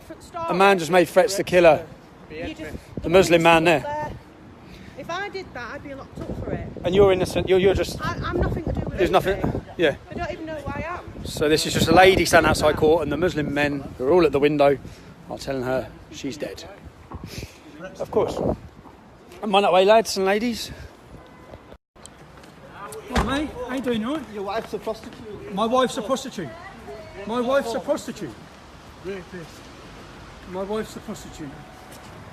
a man just made threats to kill her. The Muslim man there. If I did that, I'd be locked up for it. And you're innocent. You're just. I'm nothing to do with it. There's nothing. Yeah. I don't even know who I am. So this is just a lady standing outside court, and the Muslim men who are all at the window are telling her she's dead. Of course. I'm on that way, lads and ladies. What, mate? How you doing, you alright? Your wife's a prostitute. My wife's a prostitute. My wife's a prostitute. My wife's a prostitute.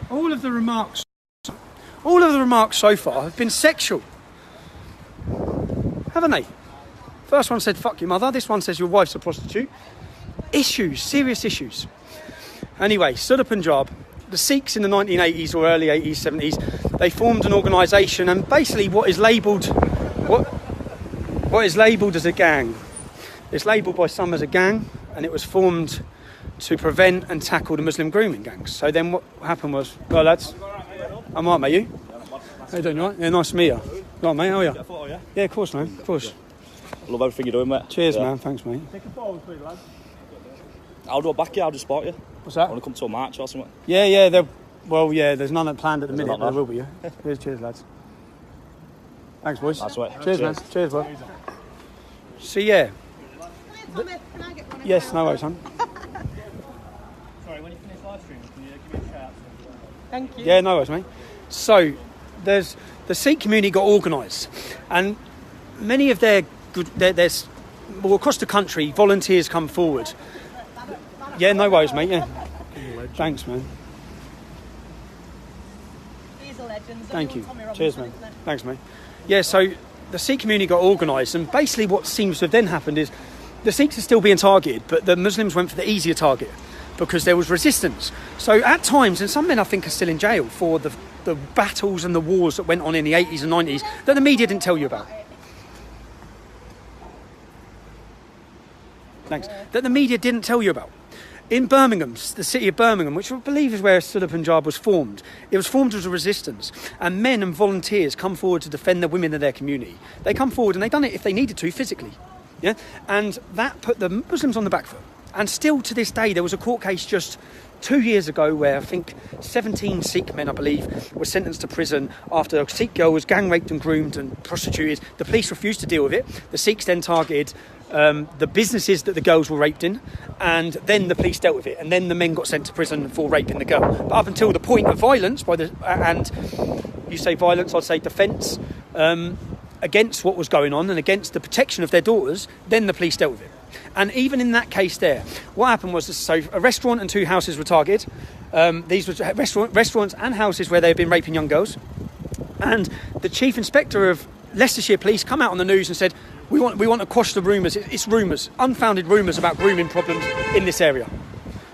All of the remarks so far have been sexual, haven't they? First one said, fuck your mother. This one says your wife's a prostitute. Issues, serious issues. Anyway, Sula Punjab, the Sikhs in the 1980s or early 80s, 70s, they formed an organisation, and basically what is labelled as a gang. It's labelled by some as a gang, and it was formed to prevent and tackle the Muslim grooming gangs. So then what happened was, well, lads, I'm all right, mate, you? How you doing, all right? Yeah, nice to meet you. Right, mate, how are you? Yeah, of course, man, of course. I love everything you're doing, mate. Cheers, man, thanks, mate. Take a photo with me, lads. I'll do a back here, I'll just spot you. What's that? I want to come to a march or something. Yeah, there's none planned at the minute, but there will be, yeah. Cheers, lads. Thanks, boys. That's right. Cheers, man. Cheers, bud. So, yeah. Can I get one? Yes, no worries, son. Sorry, when you finish live streaming, can you give me a shout? Thank you. Yeah, no worries, mate. So, there's the Sikh community got organised, and many of there's across the country, volunteers come forward. Yeah, no worries, mate. Yeah, thanks, man. These are legends. Thank you. Cheers, man. Thanks, mate. Yeah, so the Sikh community got organised, and basically what seems to have then happened is the Sikhs are still being targeted, but the Muslims went for the easier target because there was resistance. So at times, and some men I think are still in jail for the battles and the wars that went on in the 80s and 90s that the media didn't tell you about. Thanks. That the media didn't tell you about. In Birmingham, the city of Birmingham, which I believe is where Sula Punjab was formed, it was formed as a resistance, and men and volunteers come forward to defend the women of their community. They come forward, and they've done it if they needed to physically. Yeah, and that put the Muslims on the back foot. And still to this day, there was a court case just 2 years ago where I think 17 Sikh men, I believe, were sentenced to prison after a Sikh girl was gang raped and groomed and prostituted. The police refused to deal with it. The Sikhs then targeted the businesses that the girls were raped in, and then the police dealt with it, and then the men got sent to prison for raping the girl. But up until the point of violence, and you say violence, I'd say defence, against what was going on and against the protection of their daughters, then the police dealt with it. And even in that case there, what happened was, so a restaurant and 2 houses were targeted. These were restaurants and houses where they had been raping young girls. And the chief inspector of Leicestershire Police come out on the news and said, we want to quash the rumours. It's rumours, unfounded rumours about grooming problems in this area.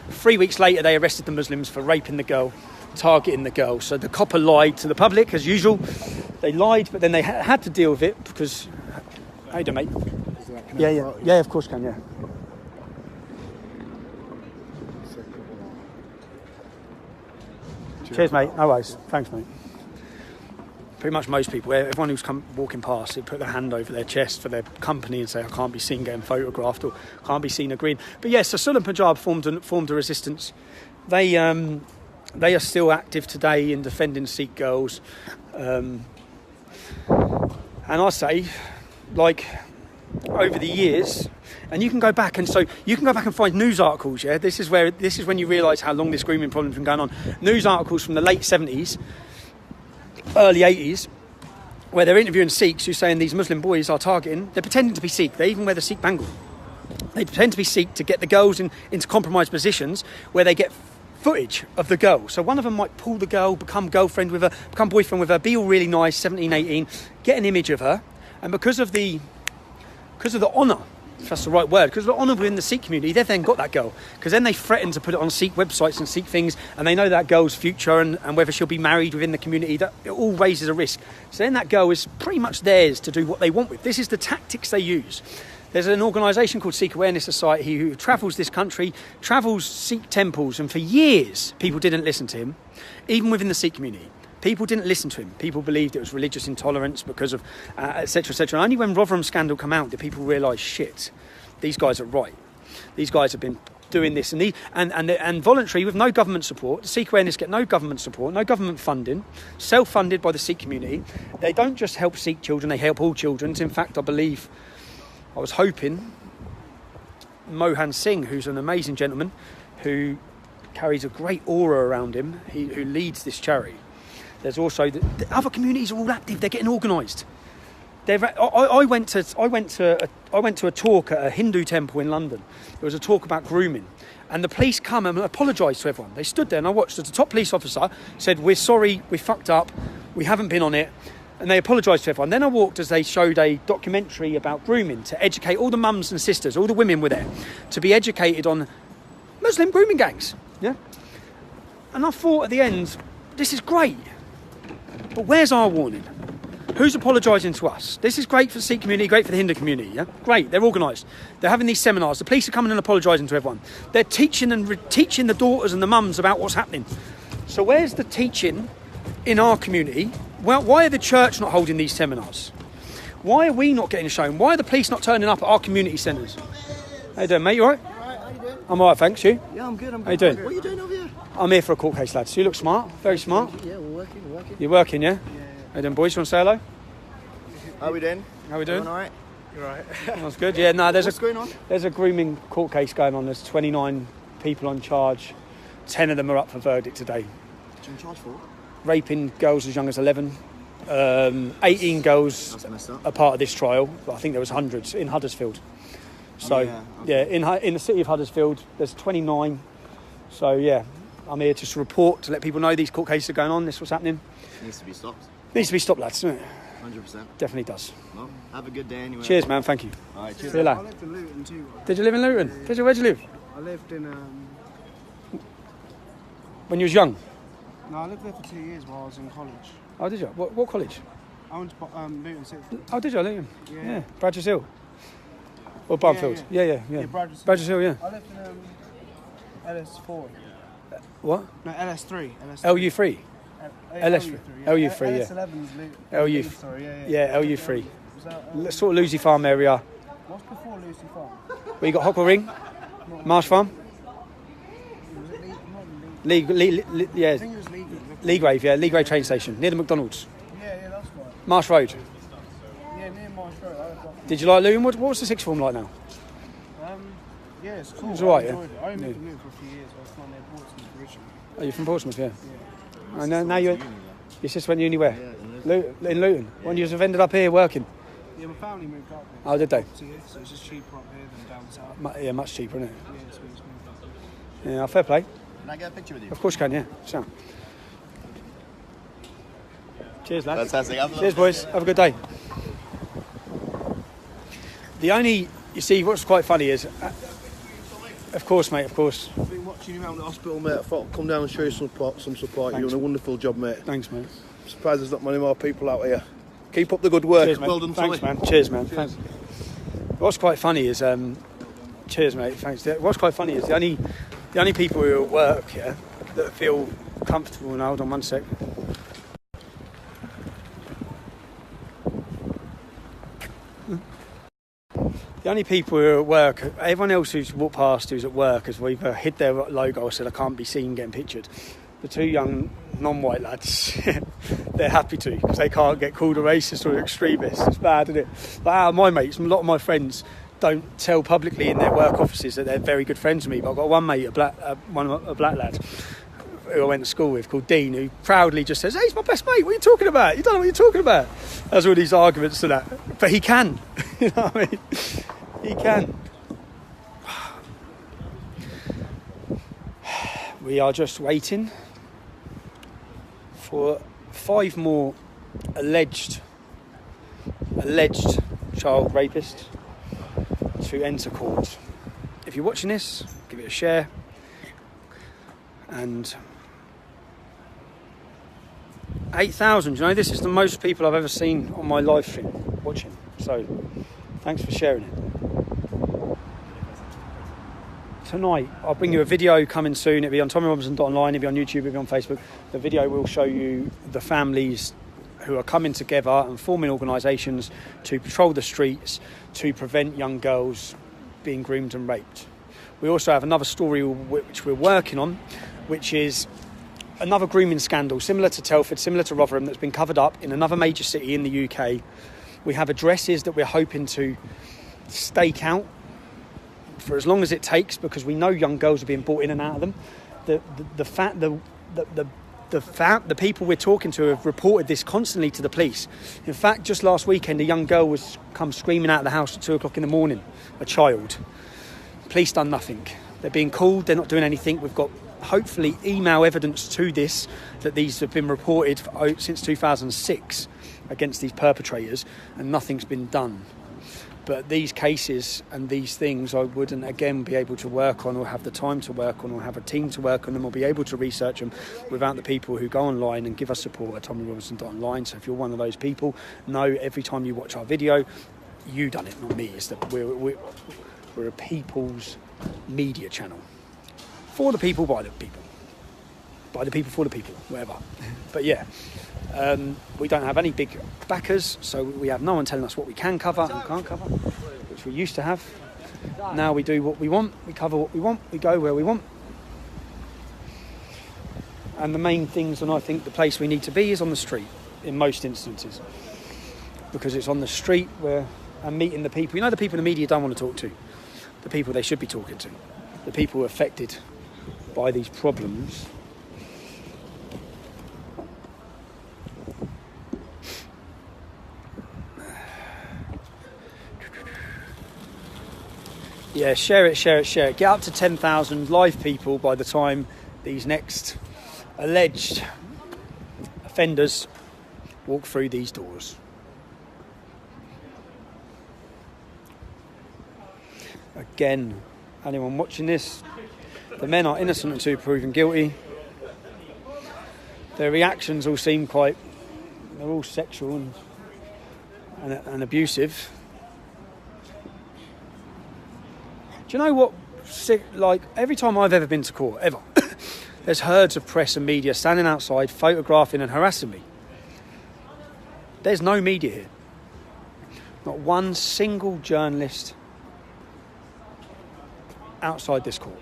3 weeks later, they arrested the Muslims for raping the girl, targeting the girl. So the copper lied to the public, as usual. They lied, but then they had to deal with it because... How you doing, mate? Yeah, of course can, yeah. Cheers, mate. No worries. Thanks, mate. Pretty much most people, everyone who's come walking past, they put their hand over their chest for their company and say, I can't be seen getting photographed or can't be seen agreeing. But yes, so Sunni Punjab formed a resistance. They are still active today in defending Sikh girls. And I say, like, over the years, and you can go back and find news articles. Yeah, this is when you realise how long this grooming problem's been going on. News articles from the late 70s, early 80s, where they're interviewing Sikhs who's saying these Muslim boys are targeting. They're pretending to be Sikh. They even wear the Sikh bangle. They pretend to be Sikh to get the girls into compromised positions where they get footage of the girl. So one of them might pull the girl, become boyfriend with her, be all really nice, 17, 18, get an image of her, and because of the honour, if that's the right word, because of the honour within the Sikh community, they've then got that girl. Because then they threaten to put it on Sikh websites and Sikh things, and they know that girl's future and whether she'll be married within the community. That it all raises a risk. So then that girl is pretty much theirs to do what they want with. This is the tactics they use. There's an organisation called Sikh Awareness Society who travels this country, travels Sikh temples, and for years people didn't listen to him, even within the Sikh community. People didn't listen to him. People believed it was religious intolerance because of etc, etc. And only when Rotherham's scandal came out did people realise, shit, these guys are right. These guys have been doing this and voluntary with no government support. The Sikh Awareness get no government support, no government funding, self-funded by the Sikh community. They don't just help Sikh children, they help all children. In fact, I was hoping Mohan Singh, who's an amazing gentleman who carries a great aura around him, who leads this charity. There's also the other communities are all active. They're getting organised. I went to a talk at a Hindu temple in London. There was a talk about grooming, and the police come and apologised to everyone. They stood there, and I watched as the top police officer said, "We're sorry, we fucked up, we haven't been on it," and they apologised to everyone. Then I walked as they showed a documentary about grooming to educate all the mums and sisters, all the women were there, to be educated on Muslim grooming gangs. Yeah, and I thought at the end, this is great. But where's our warning? Who's apologising to us? This is great for the Sikh community, great for the Hindu community, yeah? Great, they're organised. They're having these seminars. The police are coming and apologising to everyone. They're teaching the daughters and the mums about what's happening. So where's the teaching in our community? Well, why are the church not holding these seminars? Why are we not getting shown? Why are the police not turning up at our community centres? How you doing, mate? You all right? Alright, how you doing? I'm all right, thanks. You? Yeah, I'm good. How you doing? What are you doing over here? I'm here for a court case, lads. You look smart, very smart. Yeah, we're working. You're working, yeah? How you doing, boys? You want to say hello? How we doing? How we doing? Alright? You're right. That's good. Yeah, no, What's going on? There's a grooming court case going on. There's 29 people on charge. 10 of them are up for verdict today. What are you in charge for? Raping girls as young as 11. 18 girls That's messed up. are part of this trial. But I think there was hundreds in Huddersfield. So, okay. in the city of Huddersfield, there's 29. So, yeah, I'm here just to report, to let people know these court cases are going on. This is what's happening. Needs to be stopped. Needs to be stopped, lads, doesn't it? 100%. Definitely does. Well, have a good day anyway. Cheers, man. Thank you. Alright, cheers. See you later. I lived in Luton too. Did you live in Luton? Yeah. Did you? Where'd you live? I lived in When you was young? no, I lived there for 2 years while I was in college. Oh, did you? What college? I went to Luton City. Oh, did you? Luton? Yeah. Bradgers Hill? Or Barnfield? Yeah. Bradgers Hill, yeah. I lived in LS4. What? No, LS3. LU3? LS3. LU3, yeah. LS11's Luton. LU. Sorry, Yeah, LU3. Was that, Sort of Lucy Farm area. what's before Lucy Farm? Where you got Hockwell Ring? Marsh Farm? Yeah. I think it was legal. Leagrave, yeah, Leagrave train station, near the McDonald's. Yeah, that's right. Marsh Road. Yeah, near Marsh Road. Did you like Luton? What was the sixth form like now? Yeah, it's cool. It's alright, I yeah? enjoyed it. I only lived in Luton for a few years. I was from near Portsmouth originally. Oh, you're from Portsmouth, yeah. And now your sister went uni where? In Luton. When you have ended up here working? Yeah, my family moved up here. Oh, did they? So it's just cheaper up here than down south. Yeah, much cheaper, isn't it? Yeah, so we just moved up here. Yeah, fair play. Can I get a picture with you? Of course you can, yeah. So. Cheers, lads. Fantastic. Cheers, boys. Have a good day. You see, what's quite funny is, of course, mate, of course. I've been watching you around the hospital, mate. I thought I'd come down and show you some support. You're doing a wonderful job, mate. Thanks, mate. I'm surprised there's not many more people out here. Keep up the good work. Cheers, mate. Well done, thanks, Tommy. man. Cheers, man. Cheers. Thanks. What's quite funny is, cheers, mate. Thanks. What's quite funny is the only people who are at work, yeah, that feel comfortable. Now, hold on one sec. The only people who are at work, everyone else who's walked past who's at work has either hid their logo or said, I can't be seen getting pictured. The two young non-white lads, they're happy to because they can't get called a racist or an extremist. It's bad, isn't it? But my mates, a lot of my friends don't tell publicly in their work offices that they're very good friends with me. But I've got one mate, a black lad, who I went to school with, called Dean, who proudly just says, hey, he's my best mate, what are you talking about? You don't know what you're talking about. There's all these arguments to that. But he can. You know what I mean? He can. We are just waiting for 5 more alleged child rapists to enter court. If you're watching this, give it a share. And 8,000, you know, this is the most people I've ever seen on my live stream watching. So, thanks for sharing it. Tonight, I'll bring you a video coming soon. It'll be on TommyRobinson.online, it'll be on YouTube, it'll be on Facebook. The video will show you the families who are coming together and forming organisations to patrol the streets to prevent young girls being groomed and raped. We also have another story which we're working on, which is another grooming scandal, similar to Telford, similar to Rotherham, that's been covered up in another major city in the UK. We have addresses that we're hoping to stake out for as long as it takes, because we know young girls are being brought in and out of them. The people we're talking to have reported this constantly to the police. In fact, just last weekend, a young girl was come screaming out of the house at 2 o'clock in the morning, a child. Police done nothing. They're being called, they're not doing anything. We've got hopefully email evidence to this, that these have been reported since 2006 against these perpetrators, and nothing's been done. But these cases and these things I wouldn't again be able to work on, or have the time to work on, or have a team to work on them, or be able to research them without the people who go online and give us support at TommyRobinson.online. So if you're one of those people, know every time you watch our video, you done it, not me. It's that we're a people's media channel. For the people, by the people. By the people, for the people, whatever. But yeah, we don't have any big backers, so we have no one telling us what we can cover and can't cover, which we used to have. Now we do what we want, we cover what we want, we go where we want. And the main things, and I think the place we need to be, is on the street, in most instances. Because it's on the street where I'm meeting the people. You know, the people in the media don't want to talk to. The people they should be talking to. The people who are affected by these problems. Yeah, share it. Get up to 10,000 live people by the time these next alleged offenders walk through these doors. Again, anyone watching this, the men are innocent until proven guilty. Their reactions all seem they're all sexual and abusive. Do you know what, like, every time I've ever been to court, ever, there's herds of press and media standing outside, photographing and harassing me. There's no media here. Not one single journalist outside this court.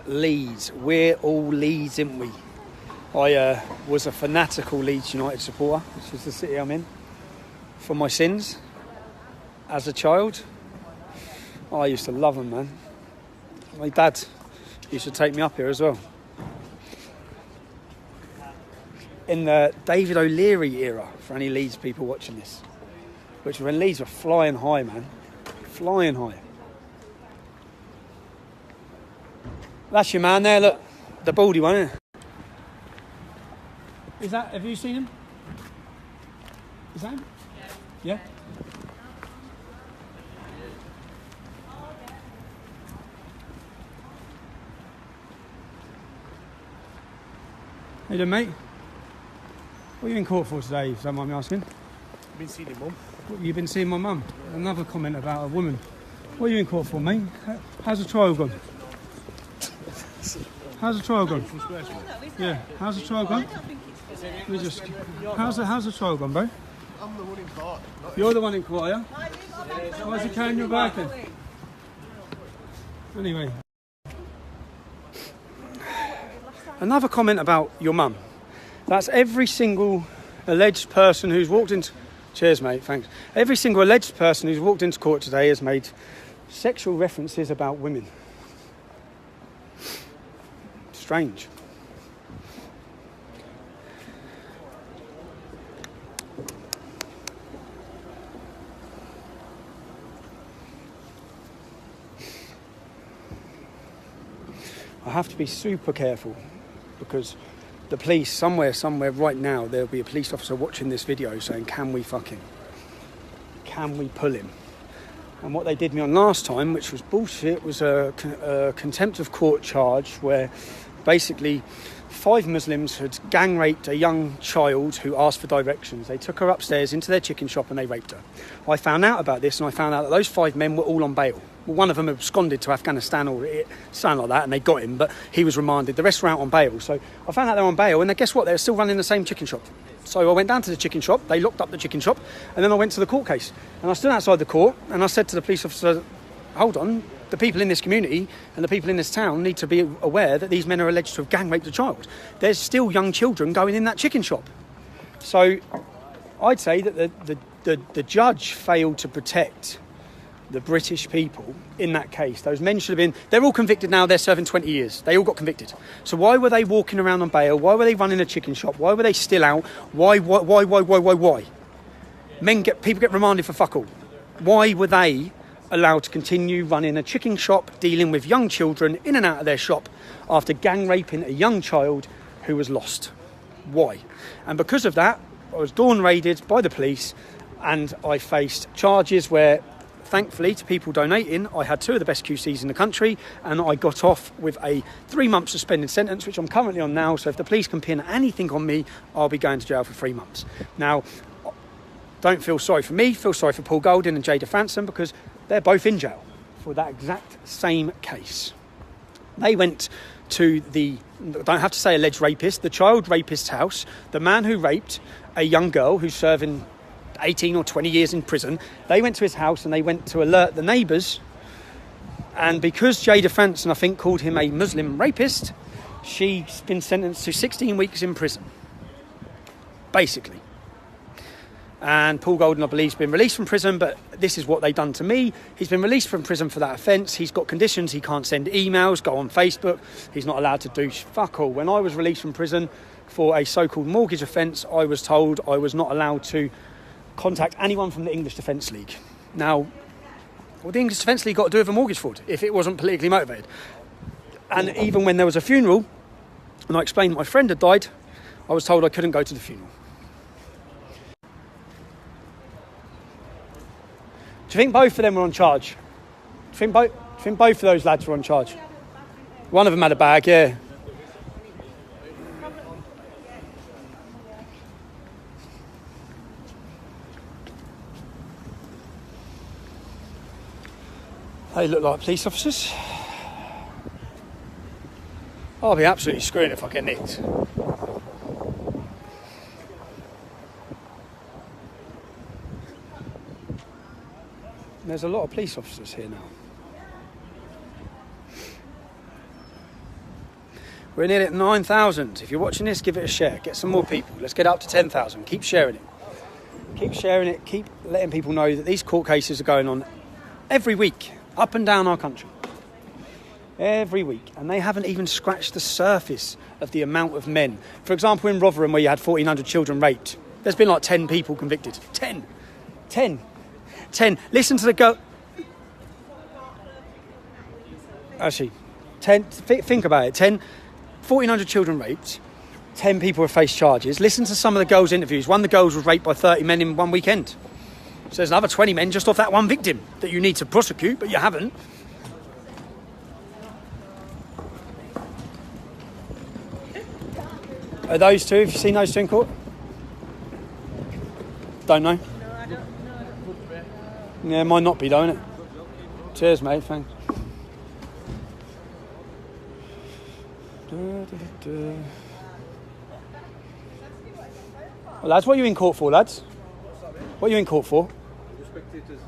Leeds. We're all Leeds, aren't we? I was a fanatical Leeds United supporter, which is the city I'm in, for my sins. As a child, I used to love them, man. My dad used to take me up here as well. In the David O'Leary era, for any Leeds people watching this, which was when Leeds were flying high, man. Flying high. That's your man there, look. The baldy one, isn't it? Is that, have you seen him? Is that him? Yeah? How you doing, mate? What are you in court for today, if you don't mind me asking? I've been seeing your mum. You've been seeing my mum? Another comment about a woman. What are you in court for, mate? How's the trial gone? How's the trial gone? Yeah, how's the trial gone? How's the trial gone, bro? I'm the one in court. You're the one in court, yeah? Why is he carrying your bag then? Anyway. Another comment about your mum. That's every single alleged person who's walked into... Cheers, mate, thanks. Every single alleged person who's walked into court today has made sexual references about women. Strange. I have to be super careful because the police, somewhere right now, there'll be a police officer watching this video saying, can we fuck him? Can we pull him? And what they did me on last time, which was bullshit, was a contempt of court charge where basically 5 Muslims had gang raped a young child who asked for directions. They took her upstairs into their chicken shop and they raped her. I found out about this and I found out that those 5 men were all on bail. Well, one of them absconded to Afghanistan or something like that and they got him, but he was remanded. The rest were out on bail. So I found out they're on bail and guess what? They're still running the same chicken shop. So I went down to the chicken shop, they locked up the chicken shop, and then I went to the court case. And I stood outside the court and I said to the police officer, hold on, the people in this community and the people in this town need to be aware that these men are alleged to have gang raped a child. There's still young children going in that chicken shop. So I'd say that the judge failed to protect the British people in that case. Those men should have been... They're all convicted now, they're serving 20 years. They all got convicted. So why were they walking around on bail? Why were they running a chicken shop? Why were they still out? Why? People get remanded for fuck all. Why were they allowed to continue running a chicken shop, dealing with young children in and out of their shop after gang raping a young child who was lost? Why? And because of that, I was dawn raided by the police and I faced charges where, thankfully, to people donating, I had 2 of the best QCs in the country and I got off with a 3-month suspended sentence, which I'm currently on now. So if the police can pin anything on me, I'll be going to jail for 3 months. Now, don't feel sorry for me, feel sorry for Paul Golding and Jada Franson because they're both in jail for that exact same case. They went to the, don't have to say alleged rapist, the child rapist's house, the man who raped a young girl who's serving 18 or 20 years in prison. They went to his house and they went to alert the neighbours. And because Jada Franson, I think, called him a Muslim rapist, she's been sentenced to 16 weeks in prison. Basically. And Paul Golding, I believe, has been released from prison, but this is what they've done to me. He's been released from prison for that offence. He's got conditions. He can't send emails, go on Facebook. He's not allowed to do fuck all. When I was released from prison for a so-called mortgage offence, I was told I was not allowed to contact anyone from the English Defence League. Now, what the English Defence League got to do with a mortgage fraud if it wasn't politically motivated? And even when there was a funeral, and I explained my friend had died, I was told I couldn't go to the funeral. Do you think both of them were on charge? Do you think both of those lads were on charge? One of them had a bag, yeah. They look like police officers. I'll be absolutely screwed if I get nicked. There's a lot of police officers here now. We're nearly at 9,000. If you're watching this, give it a share. Get some more people. Let's get up to 10,000. Keep sharing it. Keep sharing it. Keep letting people know that these court cases are going on every week, up and down our country. Every week. And they haven't even scratched the surface of the amount of men. For example, in Rotherham, where you had 1,400 children raped, there's been like 10 people convicted. 10. Listen to the girl. Actually, 10. Think about it. 1,400 children raped. 10 people have faced charges. Listen to some of the girls' interviews. One of the girls was raped by 30 men in one weekend. So there's another 20 men just off that one victim that you need to prosecute, but you haven't. Are those two? Have you seen those two in court? Don't know. Yeah, might not be, don't it? Cheers, mate. Thanks. Well, lads, what are you in court for, lads? What are you in court for? Spectators.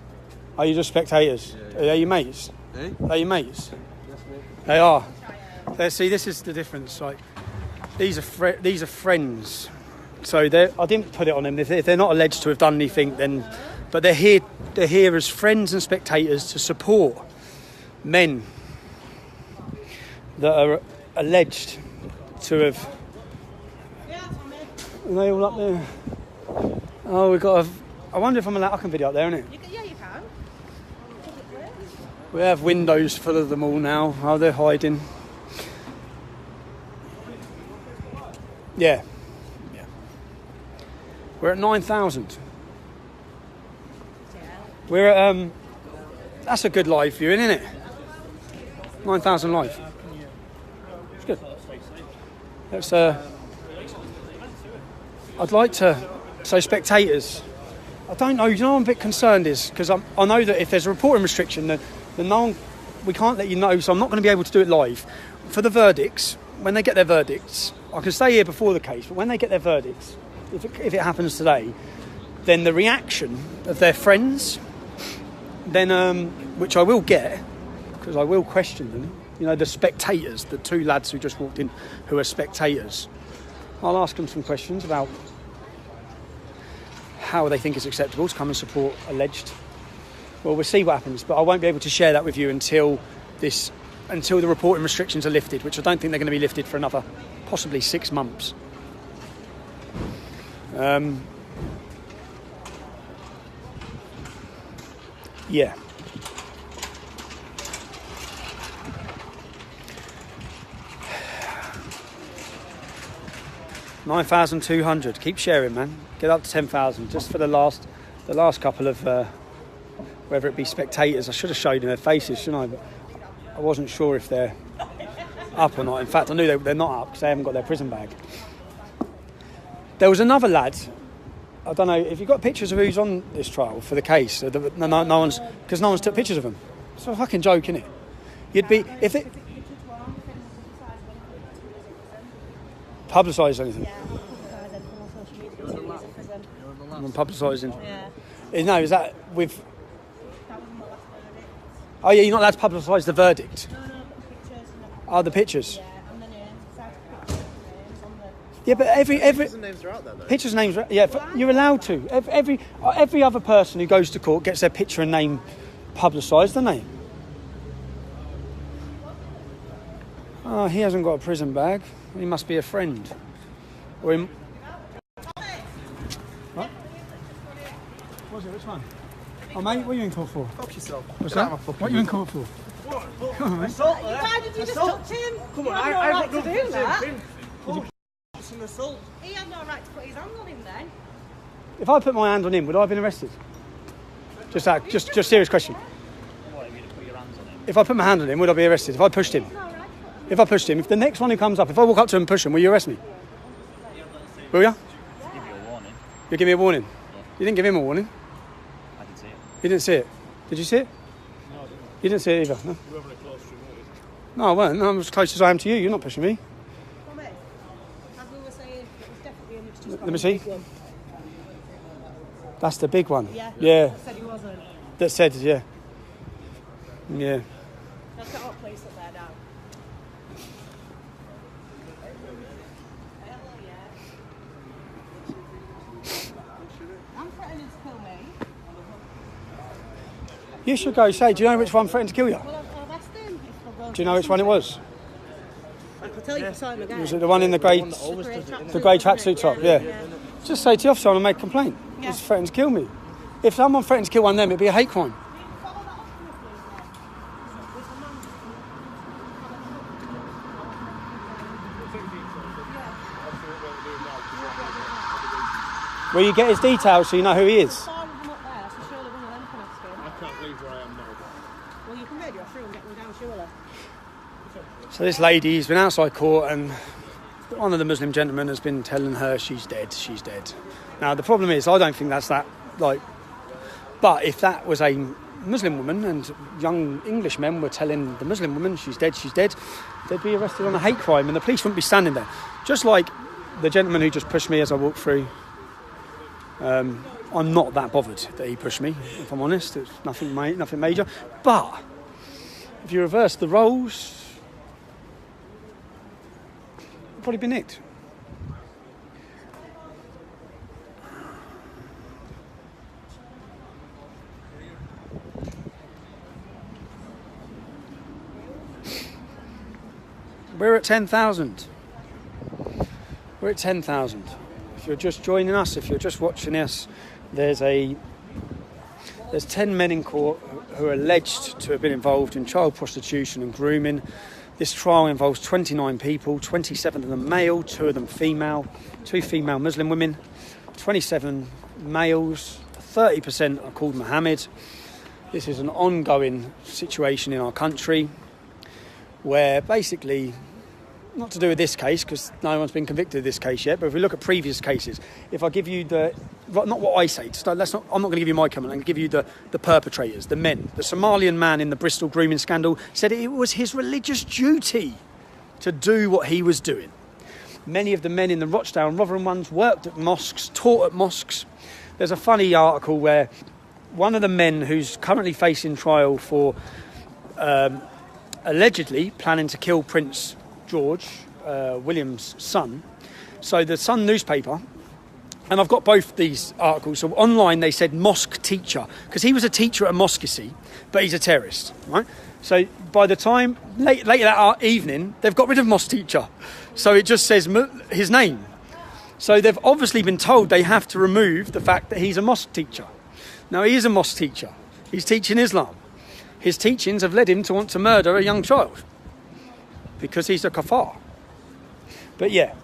Are you just spectators? Yeah. Are they your mates? Eh? Are they your mates? Yes, mate. They are. See, this is the difference. Like, these are friends. So I didn't put it on them. If they're not alleged to have done anything, then, but they're here as friends and spectators to support men that are alleged to have. Are they all up there? Oh, we've got. I wonder if I'm allowed. I can video up there, innit? Yeah, you can. We have windows full of them all now. Oh, they're hiding. Yeah. We're at 9,000. We're at, that's a good live viewing, isn't it? 9,000 live. It's good. Let's, I'd like to, so spectators, I don't know, you know what I'm a bit concerned is, because I know that if there's a reporting restriction, then no one, we can't let you know, so I'm not going to be able to do it live. For the verdicts, when they get their verdicts, I can stay here before the case, but when they get their verdicts, if it happens today, then the reaction of their friends, then which I will get, because I will question them, you know, the spectators, the two lads who just walked in who are spectators, I'll ask them some questions about how they think it's acceptable to come and support alleged. Well, we'll see what happens, but I won't be able to share that with you until the reporting restrictions are lifted, which I don't think they're going to be lifted for another possibly 6 months. Yeah. $9,200. Keep sharing, man. Get up to 10,000 just for the last couple of whether it be spectators. I should have showed them their faces, shouldn't I? But I wasn't sure if they're up or not. In fact, I knew they're not up because they haven't got their prison bag. There was another lad. I don't know if you've got pictures of who's on this trial for the case. No one's, because no one's took pictures of them. It's a fucking joke, isn't it? You'd be if it publicised anything. I'm publicising. Yeah. No, is that with? Oh yeah, you're not allowed to publicise the verdict. No, pictures. Oh, the pictures. Yeah, and the names. Yeah, but every Pictures and names are out there, though. pictures and names. Yeah, you're allowed to. Every other person who goes to court gets their picture and name publicised, don't they? Oh, he hasn't got a prison bag. He must be a friend. Or him. What? What's it? Which one? Oh, mate, what are you in court for? Fuck yourself. What's that? What are you in court for? Come on, mate. Why did you just touch him? Come You on, had no I've right got to no do that. It's an assault. He had no right to put his hand on him then. If I put my hand on him, would I have been arrested? Just serious question. If I put my hand on him, would I be arrested? If I pushed him? If I pushed him, if the next one who comes up, if I walk up to him and push him, will you arrest me? Will you? Give you a warning. You'll give me a warning? Yeah. You didn't give him a warning? I didn't see it. You didn't see it? Did you see it? No, I You didn't see it either, no? You weren't close to me. No, I weren't. I'm as close as I am to you. You're not pushing me. Tommy, as we were saying, it was definitely a mixture. Let me see. That's the big one. Yeah. Yeah. I said he wasn't. That said, yeah. Yeah. Let's get our place up there now. I'm threatening to kill me. You should go say, do you know which one threatened to kill you? Well, I've asked him if they'll go. Do you know which one it was? I can tell you the time again. Was it the one in the grey tracksuit top? Yeah. Just say to the officer, I want to make a complaint. Yeah. He's threatened to kill me. If someone threatened to kill one of them, it'd be a hate crime. Will you get his details so you know who he is? I can't leave where I am now. Well, you can maybe through and get them down, surely. So this lady's been outside court and one of the Muslim gentlemen has been telling her she's dead, she's dead. Now the problem is, I don't think that's that, but if that was a Muslim woman and young English men were telling the Muslim woman she's dead, they'd be arrested on a hate crime and the police wouldn't be standing there. Just like the gentleman who just pushed me as I walked through. I'm not that bothered that he pushed me, if I'm honest. It's nothing major. But if you reverse the roles, you'll probably be nicked. We're at 10,000. We're at 10,000. If you're just joining us, if you're just watching us, there's 10 men in court who are alleged to have been involved in child prostitution and grooming. This trial involves 29 people, 27 of them male, 2 of them female, 2 female Muslim women, 27 males, 30% are called Mohammed. This is an ongoing situation in our country where basically, not to do with this case because no one's been convicted of this case yet, but if we look at previous cases, if I give you not what I say, I'm not going to give you my comment, I'm going to give you the perpetrators, the men. The Somalian man in the Bristol grooming scandal said it was his religious duty to do what he was doing. Many of the men in the Rochdale and Rotherham ones worked at mosques, taught at mosques. There's a funny article where one of the men who's currently facing trial for allegedly planning to kill Prince George, William's son. So the Sun newspaper, and I've got both these articles. So online they said mosque teacher, because he was a teacher at a mosque, you see, but he's a terrorist, right? So by the time, later that evening, they've got rid of mosque teacher. So it just says his name. So they've obviously been told they have to remove the fact that he's a mosque teacher. Now he is a mosque teacher. He's teaching Islam. His teachings have led him to want to murder a young child. Because he's a kafar. But yeah.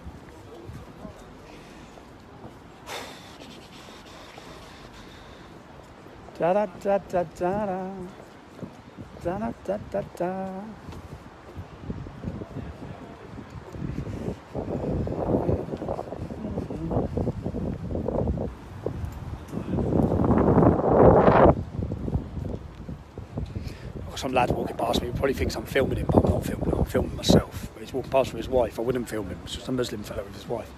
Da da da da da da. Da da da da da. Some lad walking past me probably thinks I'm filming him, but I'm not filming him. I'm filming myself. But he's walking past with his wife. I wouldn't film him. It's just a Muslim fellow with his wife.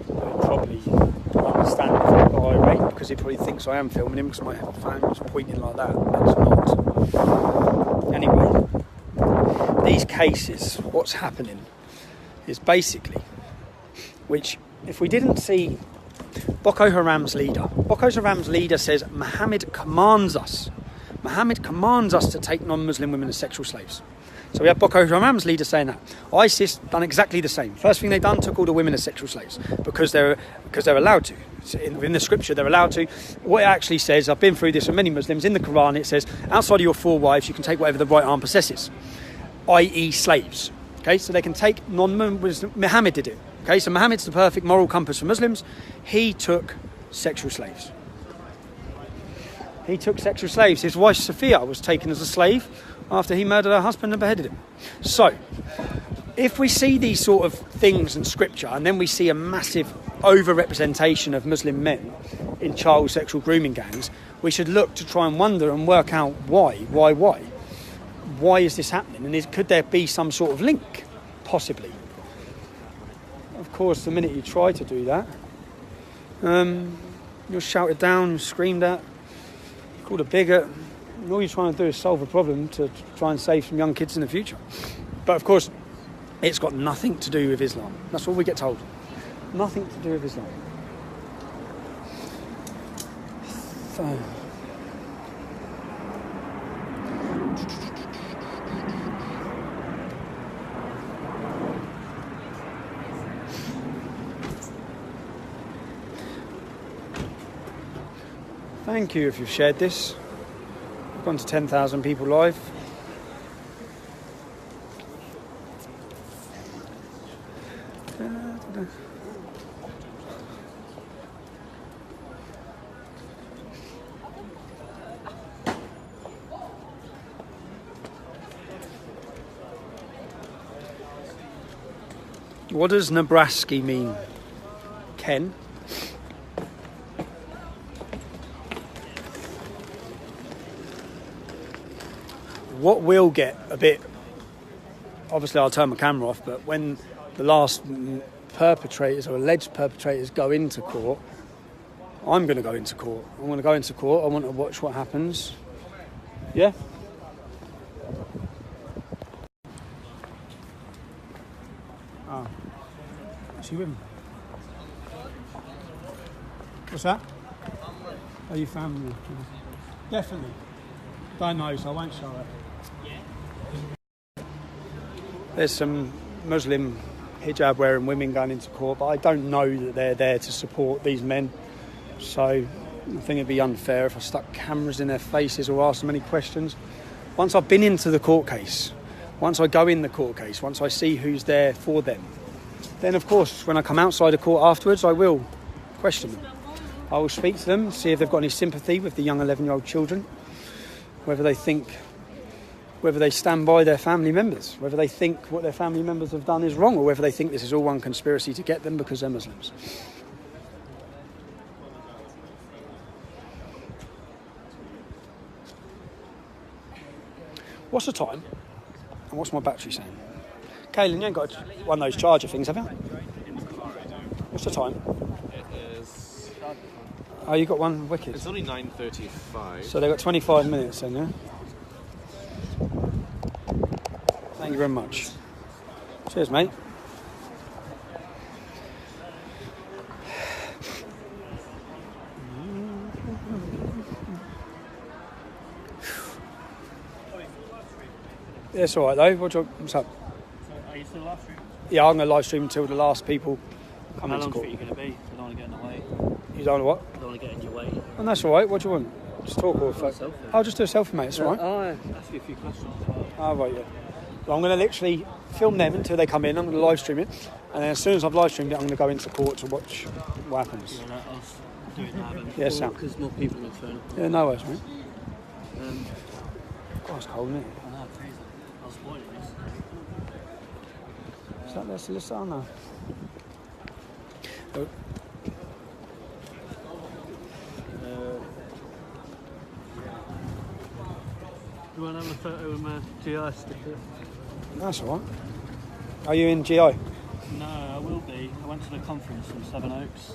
But he'll probably understand if I got irate because he probably thinks I am filming him because my phone was pointing like that. It's not. Anyway, these cases, what's happening is basically, which if we didn't see Boko Haram's leader says Muhammad commands us to take non-Muslim women as sexual slaves. So we have Boko Haram's leader saying that. ISIS done exactly the same. First thing they done, took all the women as sexual slaves because they're allowed to. In the scripture, they're allowed to. What it actually says, I've been through this with many Muslims, in the Quran it says, outside of your 4 wives, you can take whatever the right arm possesses, i.e. slaves. Okay, so they can take non-Muslim. Muhammad did it. Okay, so Muhammad's the perfect moral compass for Muslims. He took sexual slaves. He took sexual slaves. His wife Sophia was taken as a slave after he murdered her husband and beheaded him. So, if we see these sort of things in scripture and then we see a massive over-representation of Muslim men in child sexual grooming gangs, we should look to try and wonder and work out why. why is this happening? And could there be some sort of link? Possibly. Of course, the minute you try to do that, you're shouted down, you're screamed at, called a bigot. And all you're trying to do is solve a problem to try and save some young kids in the future. But of course, it's got nothing to do with Islam. That's all we get told. Nothing to do with Islam. So... Thank you if you've shared this. We've gone to 10,000 people live. What does Nebraska mean, Ken? What will get a bit... Obviously, I'll turn my camera off, but when the last perpetrators or alleged perpetrators go into court, I'm going to go into court. I want to go into court. I want to watch what happens. Yeah? Oh. Is she with me? What's that? Are you family? Definitely. Don't know, so I won't show it. There's some Muslim hijab wearing women going into court, but I don't know that they're there to support these men. So I think it'd be unfair if I stuck cameras in their faces or asked them any questions. Once I've been into the court case, once I go in the court case, once I see who's there for them, then of course when I come outside the court afterwards, I will question them. I will speak to them, see if they've got any sympathy with the young 11-year-old children, whether they stand by their family members, whether they think what their family members have done is wrong, or whether they think this is all one conspiracy to get them because they're Muslims. What's the time? And what's my battery saying? Kaylin, you ain't got one of those charger things, have you? What's the time? It is... Oh, you got one? Wicked. It's only 9:35. So they've got 25 minutes then, yeah? Thank you very much. Cheers, mate. Yeah, it's all right though. What's up? So, are you still live streaming? Yeah, I'm going to live stream until the last people come How into long court. are you going to be? I don't want to get in the way. You don't know what? I don't want to get in your way. And that's all right. What do you want? Just talk or Selfie. I'll just do a selfie, mate. It's all right. I'll ask you a few questions. Oh, right, yeah. Well, I'm going to literally film them until they come in. I'm going to live stream it. And then as soon as I've live streamed it, I'm going to go into court to watch what happens. Yeah, I'll do it now then. Yeah, Sam. Because more people will turn up. Yeah, no worries, mate. Um, God, it's cold, isn't it? I know, crazy. I'll spoil this. Is that their solicitor? Oh, no. Oh. You want to have a photo with my GI sticker? That's all right. Are you in GI? No, I will be. I went to the conference in Seven Oaks.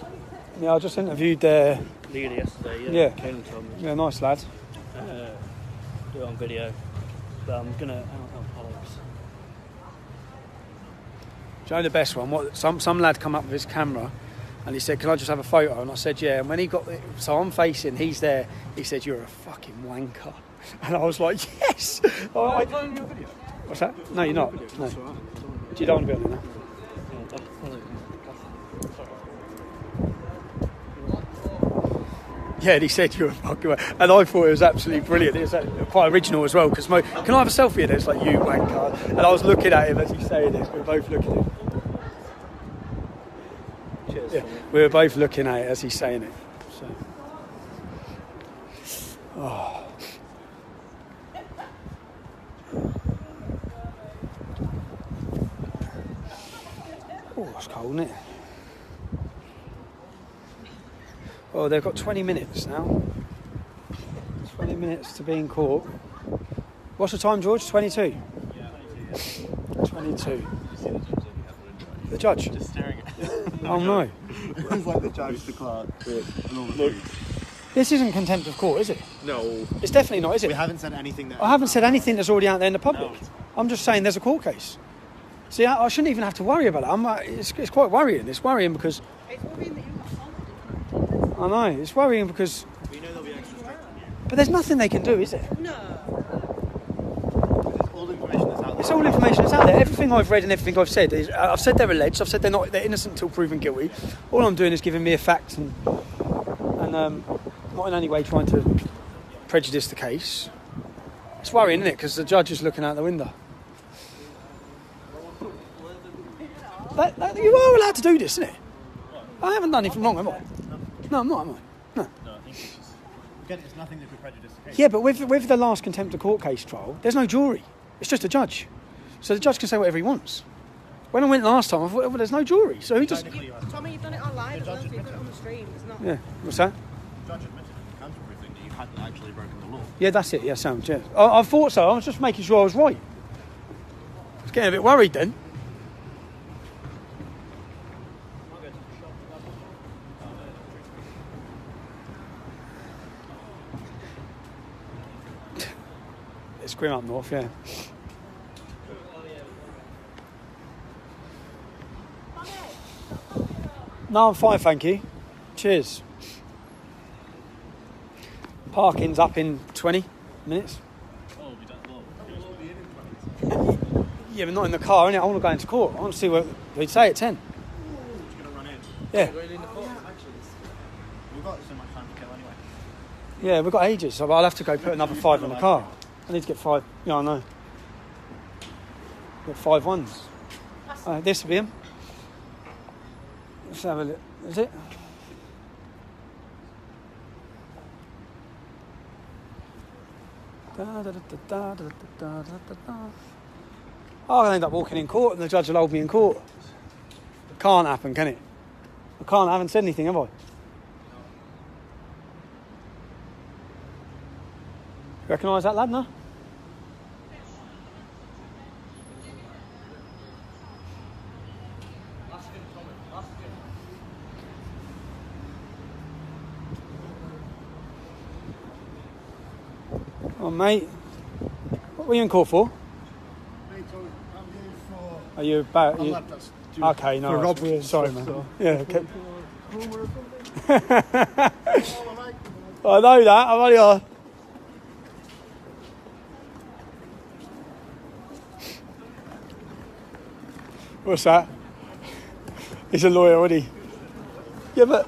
Yeah, I just interviewed Leader yesterday, yeah. Yeah. Caelan told me. Yeah, nice lad. Do it on video. But I'm going to... Alex. Do you know the best one? What some lad come up with his camera and he said, "Can I just have a photo?" And I said, "Yeah." And when he got it, so I'm facing, he's there. He said, "You're a fucking wanker," and I was like, "Yes." I'm playing your video. What's that? No, you're not. No. That's all right. Do you don't want to be on there now? Yeah, and he said you're a fucking wanker. And I thought it was absolutely brilliant. It was quite original as well, because can I have a selfie? And it's like, "You wanker." And I was looking at him as he's saying this. We were both looking at him. Cheers. Yeah, we were both looking at it as he's saying it. So. Oh. Oh, it's cold, isn't it? Oh, they've got 20 minutes now. 20 minutes to be in court. What's the time, George? 22? 22. The judge? Just staring at Oh, no. It's like the judge, the clerk, and all the food. This isn't contempt of court, is it? No. It's definitely not, is it? We haven't said anything that... I haven't said anything that's already out there in the public. I'm just saying there's a court case. See, I shouldn't even have to worry about it. It's quite worrying. It's worrying because... It's worrying that you've got followed. I know. It's worrying because... We know they'll be extra strict on you. But there's nothing they can do, is there? No. It's all information that's out there. It's all information that's out there. Everything I've read and everything I've said is... I've said they're alleged. I've said they're innocent until proven guilty. All I'm doing is giving me a fact and not in any way trying to prejudice the case. It's worrying, isn't it? Because the judge is looking out the window. You are allowed to do this, isn't it? I haven't done anything wrong, have I? No, I'm not, am I? No. No, I think it's just... Again, it's nothing that could prejudice the case. Yeah, but with the last contempt of court case trial, there's no jury. It's just a judge. So the judge can say whatever he wants. When I went last time, I thought, well, there's no jury. So he just... Tommy, you've done it online as well, so you've done it on the stream. It's not... Yeah, what's that? The judge admitted in the council briefing that you hadn't actually broken the law. Yeah, that's it. Yeah, sounds, yeah. I thought so. I was just making sure I was right. I was getting a bit worried then. It's grim up north, yeah. No, I'm fine, thank you. Cheers. Parking's up in 20 minutes. Yeah, but not in the car, innit? I want to go into court. I want to see what they'd say at 10. It's going to run in. Yeah. We've got so much time to kill anyway. Yeah, we've got ages, so I'll have to go put another 5 in the car. I need to get 5. Yeah, I know. Got 5 ones. This will be him. Let's have a look. Is it? I'll end up walking in court and the judge will hold me in court. It can't happen, can it? I haven't said anything, have I? Recognise that lad, no? Oh, mate. What were you in court for? Are you about... Okay, no. For robbery. Sorry, man. Yeah, okay. I know that. I'm only on. What's that? He's a lawyer, isn't he? Yeah, but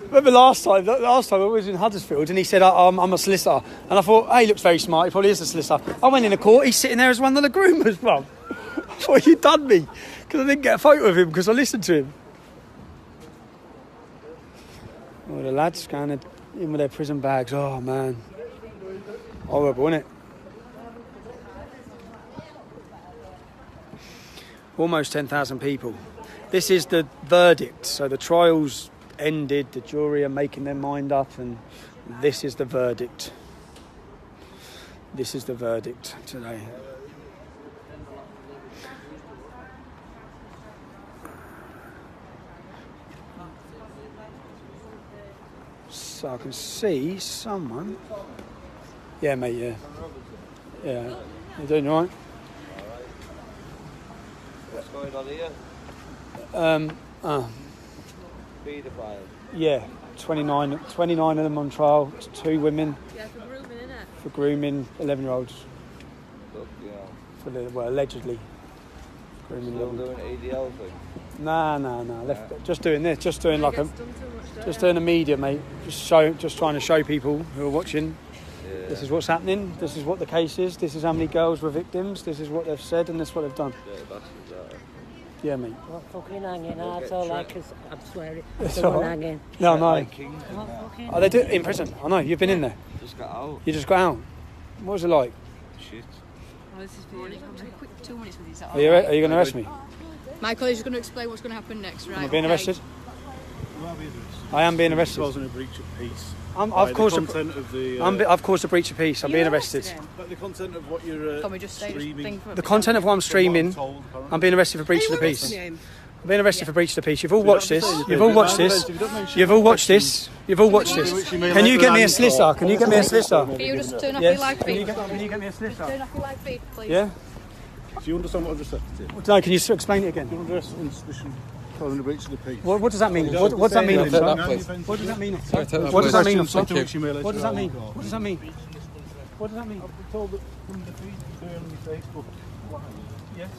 remember last time I was in Huddersfield and he said, I'm a solicitor. And I thought, hey, he looks very smart, he probably is a solicitor. I went in the court, he's sitting there as one of the groomers, bro. I thought, you'd done me. Because I didn't get a photo of him because I listened to him. Oh, the lads going in with their prison bags. Oh, man. Horrible, isn't it? Almost 10,000 people. This is the verdict. So the trial's ended, the jury are making their mind up, and this is the verdict. This is the verdict today. So I can see someone. Yeah, mate, yeah. Yeah. You doing all right? What's going on here? Paedophile. Yeah, 29 of them on trial. 2 women. Yeah, for grooming, innit? For grooming 11-year-olds. Look, yeah. For the, well, allegedly. Grooming Still little. doing ADL thing. Nah. Just doing this. Just doing like just doing the media, mate. Just trying to show people who are watching. Yeah. This is what's happening. This is what the case is. This is how many girls were victims. This is what they've said, and this is what they've done. Yeah, bastards, that. Yeah, mate. What fucking hanging? That's all I can... I'm swearing. It's Someone all right. hanging. No, no. Like Kings and What that. fucking... Oh, they do it in prison. I know. You've been in there. Just got out. You just got out. What was it like? Shit. Oh, this is really quick 2 minutes with these. Are you going to arrest me? My colleague is going to explain what's going to happen next, right? Am I being arrested? I am being arrested. It wasn't a breach of peace. I've caused the content of the. I've caused a breach of peace. I'm being arrested. But the content of what you're Can we just say streaming. The content of what I'm streaming, I'm being arrested for breach of the peace. I'm being arrested for breach of the peace. You've all watched this. You've all watched this. You've all watched this. You've all watched this. Can you get me a solicitor? Can you get me a solicitor? Can you just turn off your live feed? Can you get me a solicitor? Turn off your live feed, please. Yeah? Do you understand what I've just said to you? No, can you explain it again? Do you understand on suspicion causing a breach of the peace? What does that mean? What does that mean? What does that mean? What does that mean? What does that mean? What does that mean? What does that mean? I've been told that from the feed on your Facebook. Yes.